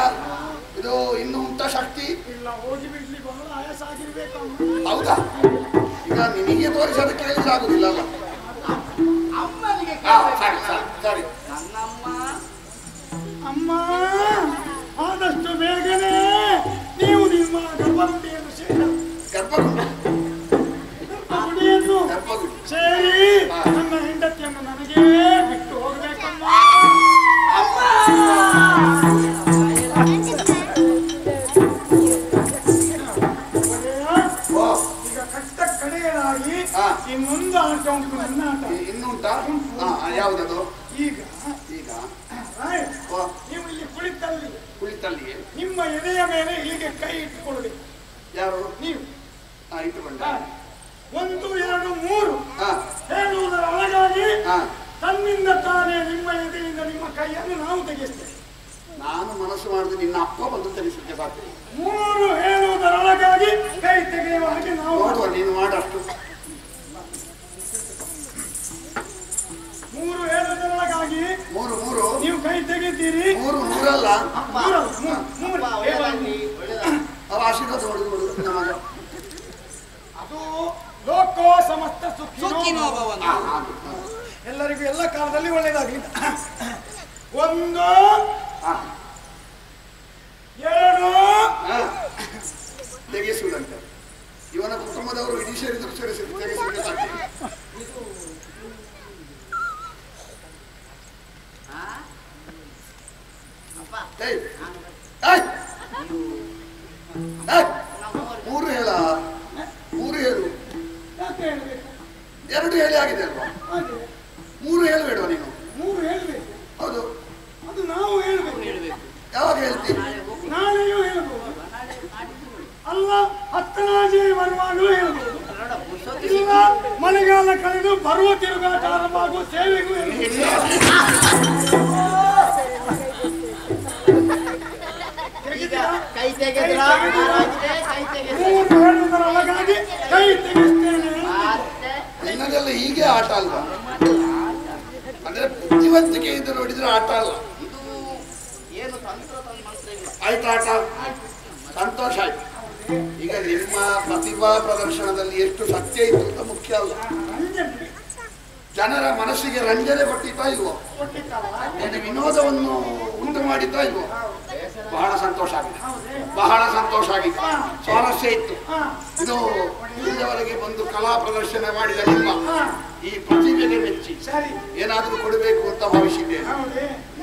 ಇದು ಇನ್ನು ಉಂಟ ಶಕ್ತಿ? ಇಲ್ಲ, ಹೋಗಿ ಬಿಡ್ಲಿ, ಬಹಳ ಆಯಾಸ ಆಗಿರ್ಬೇಕು. ಹೌದಾ? ಈಗ ನಿನಗೆ ತೋರಿಸೋದಕ್ಕೆ ಕೇಳಿದ್ರೆ ಆಗುದಿಲ್ಲ ಅಲ್ಲ? ಅಮ್ಮನಿಗೆ ಸರಿ ಸರಿ ಸರಿ. ಅಮ್ಮ ಆದಷ್ಟು ಬೇಗನೆ ನೀವು ನಿಮ್ಮ ಗರ್ಭಗುಡಿಯನ್ನು ಸೇರಿ ನನ್ನ ಹೆಂಡತಿಯನ್ನು ನನಗೇ ಬಿಟ್ಟು ಹೋಗ್ಬೇಕಮ್ಮ. ಈಗ ಕಟ್ಟ ಕಡೆಯಲಾಗಿ ಇನ್ನೊಂದು ಆಟ ಉಂಟು, ನನ್ನ ಆಟ. ಇನ್ನುಂಟಾ? ಯಾವುದದು? ಈಗ ಈಗ ನೀವು ಇಲ್ಲಿ ಕುಳಿತಲ್ಲಿಯೇ ನಿಮ್ಮ ಎದೆಯ ಮೇಲೆ ಇಲ್ಲಿಗೆ ಕೈ ಇಟ್ಟುಕೊಳ್ಳಬೇಕು. ಯಾರು? ನೀವು. ಇಟ್ಟುಕೊಂಡ. 1 2 3 ಹೇಳುವುದರ ಒಳಗಾಗಿ ತನ್ನಿಂದ ತಾನೇ ನಿಮ್ಮ ಎದೆಯಿಂದ ನಿಮ್ಮ ಕೈಯನ್ನು ನಾವು ತೆಗೆಸ್ತೇವೆ. ನಾನು ಮನಸ್ಸು ಮಾಡಿದ್ರೆ ನಿನ್ನ ಅಪ್ಪ ಬಂದು ತೆಗೆಸಲಿಕ್ಕೆ ಸಾಧ್ಯ. 3 ಹೇಳುವುದರೊಳಗಾಗಿ ಕೈ ತೆಗೆಯುವ ಹಾಗೆ ನಾವು ನೋಡುವ, ನೀನು ಮಾಡಷ್ಟು. 3 ಹೇಳುವುದರೊಳಗಾಗಿ 3 ನೀವು ಕೈ ತೆಗೆತೀರಿ. 3 ಅಲ್ಲ, ಅವ ಆಶೀರ್ವಾದ ಮಾಡುದು ನಮ್ಮ ಮಗ. ಅದು ಲೋಕೋ ಸಮಸ್ತ ಸುಖಿನೋ ಭವಂತು. ಎಲ್ಲರಿಗೂ ಎಲ್ಲ ಕಾಲದಲ್ಲಿ ಒಳ್ಳೆಯದಾಗಲಿ. 1 2 ತೆಗೆಸುವುದಂತೆ. ಇವನ ಕುಟುಂಬದವರು ಇಡೀ ಸೇರಿದ್ರು ತೆಗೆಸಲಿಕ್ಕೆ ಸಾಧ್ಯ. ಏಯ್ ಏಯ್ ಮೂರು ಹೇಳ ಮೂರು ಹೇಳು ಯಾಕೆ ಹೇಳ್ಬೇಕು? ಎರಡು ಹೇಳಿ ಆಗಿದೆ ಅಲ್ವಾ ಹಾಗೆ ಮೂರು ಹೇಳಬೇಡುವ ನೀನು ಮೂರು ಹೇಳ್ಬೇಕು. ಹೌದು ಅದು ನಾವು ಹೇಳ್ಬೇಕು. ಯಾವಾಗ ಹೇಳ್ತೀನಿ ನಾಳೆಯೂ ಹೇಳ್ಬೋದು. ಅಲ್ಲ ಹತ್ತನಾಜಿ ಬರುವಾಗಲೂ ಹೇಳ್ಬೋದು. ಇಲ್ಲ ಮಳೆಗಾಲ ಕಳೆದು ಬರುವ ತಿರುಗಾಟ ಆರಂಭವಾಗುವ ಸೇವೆಗೂ ಕೈ ತೆಗೆದ್ರ ಒಳಗಾಗಿ ಕೈ ತೆಗೆಸ್ತೇನೆ. ನಿನ್ನದೆಲ್ಲ ಹೀಗೆ ಆಟ ಅಲ್ವಾ ಅಂದ್ರೆ ಬುದ್ಧಿವಂತಿಕೆ ಇದು ನೋಡಿದ್ರೆ ಆಟ ಅಲ್ಲ ಏನು ತಂತ್ರ ಮಂತ್ರ ಇಲ್ಲ. ಆಯ್ತು ಆಟ ಸಂತೋಷ ಆಯ್ತು. ಈಗ ನಿಮ್ಮ ಪ್ರತಿಭಾ ಪ್ರದರ್ಶನದಲ್ಲಿ ಎಷ್ಟು ಸತ್ಯ ಇತ್ತು ಅಂತ ಮುಖ್ಯ ಅಲ್ಲ, ಜನರ ಮನಸ್ಸಿಗೆ ರಂಜನೆ ಕೊಟ್ಟಿತ್ತಾ ಇಲ್ವೋ, ಏನು ವಿನೋದವನ್ನು ಉಂಟು ಮಾಡಿತ್ತಾ ಇಲ್ವೋ. ಬಹಳ ಸಂತೋಷ ಆಗಿದೆ, ಬಹಳ ಸಂತೋಷ ಆಗಿದೆ, ಸ್ವಾರಸ್ಯ ಇತ್ತು. ಇದು ಇಲ್ಲಿಯವರೆಗೆ ಬಂದು ಕಲಾ ಪ್ರದರ್ಶನ ಮಾಡಿದ ನಿಮ್ಮ ಈ ಪ್ರತಿಭೆಗೆ ಮೆಚ್ಚಿ ಏನಾದ್ರೂ ಕೊಡಬೇಕು ಅಂತ ಭಾವಿಸಿದ್ದೇನೆ.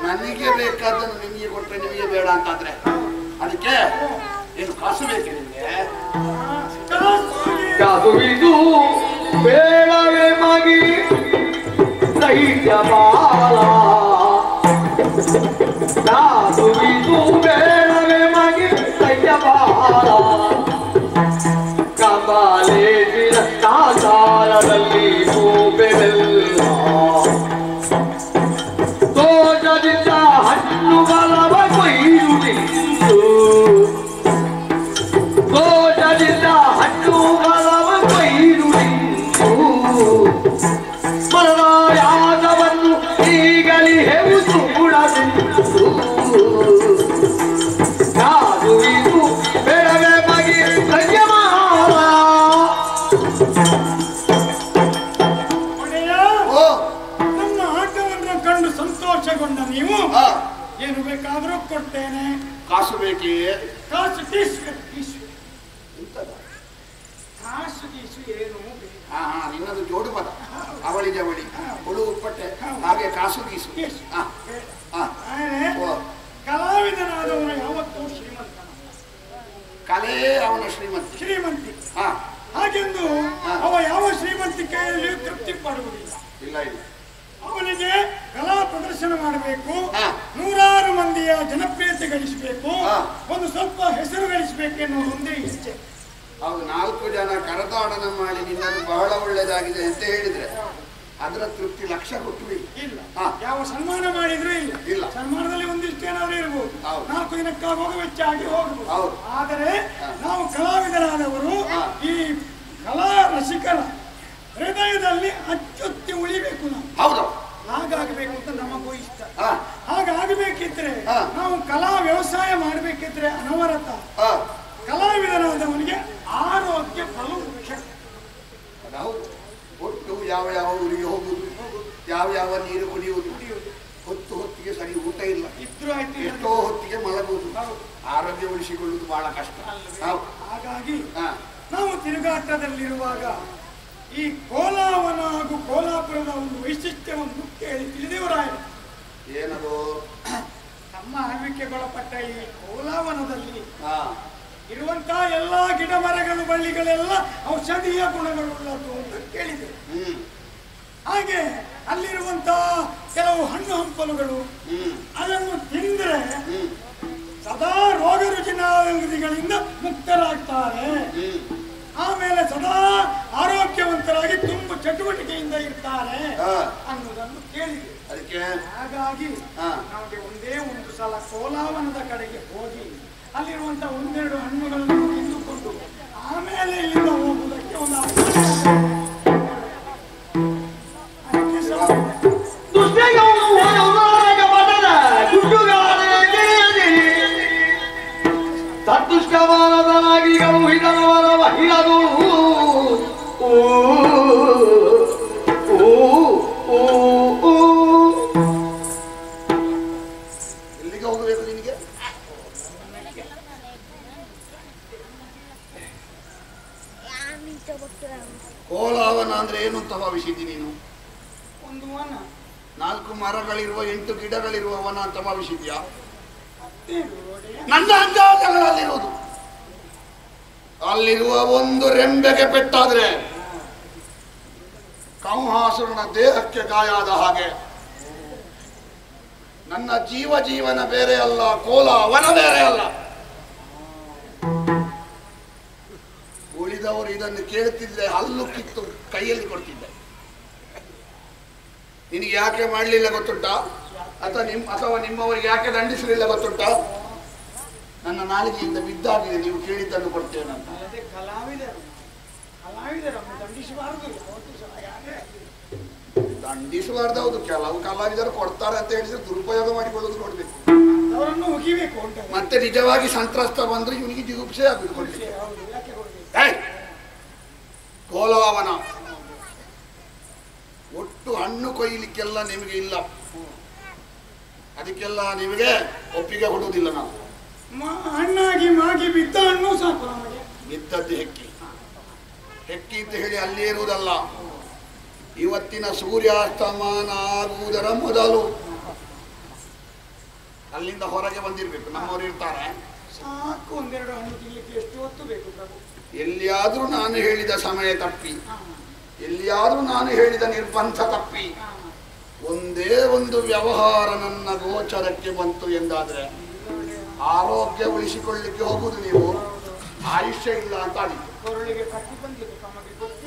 ನನಗೆ ಬೇಕಾದ್ದನ್ನು ನಿಮಗೆ ಕೊಟ್ಟರೆ ನಿಮಗೆ ಬೇಡ ಅಂತಾದ್ರೆ ಅದಕ್ಕೆ ಏನು ಕಾಸು ಬೇಕು ನಿಮಗೆ? ಕಾಸುವಿದು ಬೇಡವೇ ಮಗಿ ದೈತ್ಯ ಬಾಲ, ಕಾಸುವಿದು ಬೇಡವೇ ಮಗಿ ದೈತ್ಯ ಬಾಲ, ಕಮಲೇಜಿನ ಕಾಸಾಲದಲ್ಲಿ ಮೂಬೆಲ್ಲ ತೋಟದಿಂದ ಹಣ್ಣು ಬಲವ ಕೊಯ್ದು ನಿಂತು, ತೋಟದಿಂದ ಹಣ್ಣು ಬಲವ ಕೊಯ್ದು ನಿಂತು, ಮರಣಯಾಗವನ್ನು ಈಗಲಿ ಹೆವುದು ಗುಣದಿಂತು, ಕಾದುವಿದು ಬೆಳವೆ ಬಗೆ ಸಂಯಮಾಲ. ಓ ನಮ್ಮ ಆಟವನ್ನು ಕಂಡು ಸಂತೋಷಗೊಂಡ ನೀವು ಹಾ ಏನು ಬೇಕಾದ್ರೂ ಕೊಡ್ತೇನೆ. ಕಾಸು ಬೇಕೇ? ಕಾಸು ತೀಸು ಕಾಸು ತೀಸು ಏನು ಬೇಕು? ಹಾ ಹಾ ನಿನ್ನದು ಜೋಡು ಪದ, ಅವಳಿ ಜವಳಿ ಹುಳು ಉಪ್ಪಟ್ಟೆ ಹಾಗೆ ಕಾಸು ಗೀಸು. ಹಾ ಹಾ ಆದ್ರೆ ಓ ಕಲಾವಿದನಾದವನು ಯಾವತ್ತೂ ಶ್ರೀಮಂತ, ಕಲೆ ಅವನ ಶ್ರೀಮಂತ. ಶ್ರೀಮಂತಿ. ಹಾ ಹಾಗೆಂದು ಅವ ಯಾವ ಶ್ರೀಮಂತಿಕೆಯಲ್ಲಿ ತೃಪ್ತಿ ಪಡುವುದಿಲ್ಲ. ಇಲ್ಲ ಇಲ್ಲ ಅವನಿಗೆ ಕಲಾ ಪ್ರದರ್ಶನ ಮಾಡಬೇಕು, ಹಾ. ನೂರಾರು ಮಂದಿಯ ಜನಪ್ರಿಯತೆ ಗಳಿಸಬೇಕು, ಹಾ. ಒಂದು ಸ್ವಲ್ಪ ಹೆಸರು ಗಳಿಸಬೇಕು ಎನ್ನುವುದು ಒಂದೇ ಇಚ್ಛೆ. ಅವ್ರು 4 ಜನ ಕರತಾಡನ ಮಾಡಿ ನಿನ್ನದು ಬಹಳ ಒಳ್ಳೇದಾಗಿದೆ ಅಂತ ಹೇಳಿದ್ರೆ ಅದರ ತೃಪ್ತಿ ಲಕ್ಷ ಕೊಟ್ಟು ಇಲ್ಲ ಹಾ. ಯಾವ ಸನ್ಮಾನ ಮಾಡಿದ್ರೂ ಇಲ್ಲ. ಇಲ್ಲ. ಸನ್ಮಾನದಲ್ಲಿ ಒಂದಿಷ್ಟು ಏನಾದ್ರೂ ಇರ್ಬೋದು, ಹೌದು. 4 ದಿನಕ್ಕಾಗುವಾಗ ವೆಚ್ಚ ಆಗಿ ಹೋಗಬಹುದು. ಹೌದು. ಆದರೆ ಹಾ. ನಾವು ಕಲಾವಿದರಾದವರು ಹಾ. ಈ ಕಲಾ ರಸಿಕರ ಹೃದಯದಲ್ಲಿ ಅಚ್ಚೊತ್ತಿ ಉಳಿಬೇಕು. ನಾವು ಹೌದು. ಹಾಗಾಗಬೇಕು ಅಂತ ನಮಗೂ ಇಷ್ಟ. ಹಾ ಹಾಗಾಗಬೇಕಿದ್ರೆ ಹಾ. ನಾವು ಕಲಾ ವ್ಯವಸಾಯ ಮಾಡಬೇಕಿದ್ರೆ ಅನವರತ ಹಾ ಕಲಾವಿದನಾದವನಿಗೆ ಆರೋಗ್ಯ ಬಲು ಮುಖ್ಯ. ಅದು ಹೌದು. ಒಟ್ಟು ಯಾವ ಯಾವ ಊರಿಗೆ ಹೋಗುದು, ಯಾವ ಯಾವ ನೀರು ಕುಡಿಯುವುದು, ಹೊತ್ತು ಹೊತ್ತಿಗೆ ಸರಿ ಊಟ ಇಲ್ಲ, ಇದ್ರೂ ಆಯ್ತು ಎಷ್ಟೋ ಹೊತ್ತಿಗೆ ಮಲಗುವುದು, ಆರೋಗ್ಯ ಉಳಿಸಿಕೊಳ್ಳುವುದು ಬಹಳ ಕಷ್ಟ. ಹೌದು. ಹಾಗಾಗಿ ಹಾ ನಾವು ತಿರುಗಾಟದಲ್ಲಿರುವಾಗ ಈ ಕೋಲಾವನ ಹಾಗೂ ಕೋಲಾಪುರದ ಒಂದು ವೈಶಿಷ್ಟ್ಯವನ್ನು ಕೇಳಿ ತಿಳಿದೇವರಾಯರು. ಏನದು? ತಮ್ಮ ಆಳ್ವಿಕೆಗೊಳಪಟ್ಟ ಈ ಕೋಲಾವನದಲ್ಲಿ ಹಾ ಇರುವಂತಹ ಎಲ್ಲಾ ಗಿಡ ಮರಗಳು ಬಳ್ಳಿಗಳೆಲ್ಲ ಔಷಧೀಯ ಗುಣಗಳುಳ್ಳದು ಅಂತ ಕೇಳಿದೆ. ಹಾಗೆ ಅಲ್ಲಿರುವಂತಹ ಕೆಲವು ಹಣ್ಣು ಹಂಪಲುಗಳು ಅದನ್ನು ತಿಂದ್ರೆ ಸದಾ ರೋಗ ರುಜಿನಾದಿಗಳಿಂದ ಮುಕ್ತರಾಗ್ತಾರೆ, ಆಮೇಲೆ ಸದಾ ಆರೋಗ್ಯವಂತರಾಗಿ ತುಂಬ ಚಟುವಟಿಕೆಯಿಂದ ಇರ್ತಾರೆ ಅನ್ನೋದನ್ನು ಕೇಳಿದೆ. ಅದಕ್ಕೆ ಹಾಗಾಗಿ ನಮಗೆ ಒಂದೇ ಒಂದು ಸಲ ಕೋಲಾವನದ ಕಡೆಗೆ ಹೋಗಿ ಅಲ್ಲಿರುವಂತಹ ಒಂದೆರಡು ಹಣ್ಣುಗಳನ್ನು ತಿಂದುಕೊಂಡು ಆಮೇಲೆ ಇಲ್ಲಿಂದ ಹೋಗುವುದಕ್ಕೆ ಒಂದು ಸತ್ತುಷ್ಕಮಾನದನಾಗಿ ಗೌಹಿತನವರ ಮಹಿಳದು ಎಲ್ಲಿಗೆ ಹೋಗಬೇಕು ನಿನಗೆ? ಕೋಲಾವನ ಅಂದ್ರೆ ಏನು ಅಂತ ಭಾವಿಸಿದ್ದಿ ನೀನು? ಒಂದು ವನ, 4 ಮರಗಳಿರುವ 8 ಗಿಡಗಳಿರುವ ವನ ಅಂತ ಭಾವಿಸಿದ್ಯಾ? ನನ್ನ ಅಂದಾಜುಗಳಲ್ಲಿರುವುದು. ಅಲ್ಲಿರುವ ಒಂದು ರೆಂಬೆಗೆ ಪೆಟ್ಟಾದ್ರೆ ಕಂಹಾಸುರನ ದೇಹಕ್ಕೆ ಗಾಯ ಆದ ಹಾಗೆ ನನ್ನ ಜೀವನ ಬೇರೆ ಅಲ್ಲ, ಕೋಲ ವನ ಬೇರೆ ಅಲ್ಲ. ಉಳಿದವರು ಇದನ್ನು ಕೇಳ್ತಿದ್ರೆ ಹಲ್ಲು ಕಿತ್ತು ಕೈಯಲ್ಲಿ ಕೊಡ್ತಿದ್ದೆ. ನಿನಗೆ ಯಾಕೆ ಮಾಡಲಿಲ್ಲ ಗೊತ್ತುಂಟಾ? ಅಥವಾ ನಿಮ್ಮವರಿಗೆ ಯಾಕೆ ದಂಡಿಸಲಿಲ್ಲ ಗೊತ್ತುಂಟಾ? ನನ್ನ ನಾಲಿಗೆಯಿಂದ ಬಿದ್ದಾಗಿದೆ, ನೀವು ಕೇಳಿದ್ದನ್ನು ಕೊಡ್ತೇನೆ ಅಂತ. ದಂಡಿಸಬಾರ್ದು. ಹೌದು, ಕೆಲವು ಕಲಾವಿದರು ಕೊಡ್ತಾರೆ ಅಂತ ಹೇಳಿದ್ರೆ ದುರುಪಯೋಗ ಮಾಡಿಕೊಳ್ಳೋದು ನೋಡ್ಬೇಕು. ಮತ್ತೆ ನಿಜವಾಗಿ ಸಂತ್ರಸ್ತ ಬಂದ್ರೆ ಇವನಿಗೆ ಜಿಗುಪ್ಸೆ ಆಗ್ಬಿಡ್ಕೊಳ್ಳಿ. ಕೋಲಾವನ ಒಟ್ಟು ಹಣ್ಣು ಕೊಯ್ಲಿಕ್ಕೆಲ್ಲ ನಿಮಗೆ ಇಲ್ಲ, ಅದಕ್ಕೆಲ್ಲ ನಿಮಗೆ ಒಪ್ಪಿಗೆ ಕೊಡುವುದಿಲ್ಲ. ನಾವು ಹಣ್ಣಾಗಿ ಮಾಗಿ ಬಿದ್ದ ಹಣ್ಣು ಸಾಕು. ಬಿದ್ದದ್ದು ಹೆಕ್ಕಿ ಅಂತ ಹೇಳಿ ಅಲ್ಲೇ ಇರುವುದಲ್ಲ. ಇವತ್ತಿನ ಸೂರ್ಯಾಸ್ತಮಾನ ಆಗುವುದರ ಮೊದಲು ಅಲ್ಲಿಂದ ಹೊರಗೆ ಬಂದಿರ್ಬೇಕು. ನಮ್ಮವರು ಇರ್ತಾರೆ, ಸಾಕು ಒಂದೆರಡು ಹಣ್ಣು ತಿನ್ಲಿಕ್ಕೆ ಎಷ್ಟು ಹೊತ್ತು ಬೇಕು ಪ್ರಭು? ಎಲ್ಲಿಯಾದ್ರೂ ನಾನು ಹೇಳಿದ ಸಮಯ ತಪ್ಪಿ, ಎಲ್ಲಿಯಾದ್ರೂ ನಾನು ಹೇಳಿದ ನಿರ್ಬಂಧ ತಪ್ಪಿ, ಒಂದೇ ಒಂದು ವ್ಯವಹಾರ ನನ್ನ ಗೋಚರಕ್ಕೆ ಬಂತು ಎಂದಾದ್ರೆ ಆರೋಗ್ಯ ಉಳಿಸಿಕೊಳ್ಳಿಕ್ಕೆ ಹೋಗುದು ನೀವು, ಆಯುಷ್ಯ ಇಲ್ಲ ಅಂತ ಆಡಿತು. ಕೊರಳಿಗೆ ಕಟ್ಟಿ ಬಂದಿದೆ ತಮಗೆ ಗೊತ್ತು.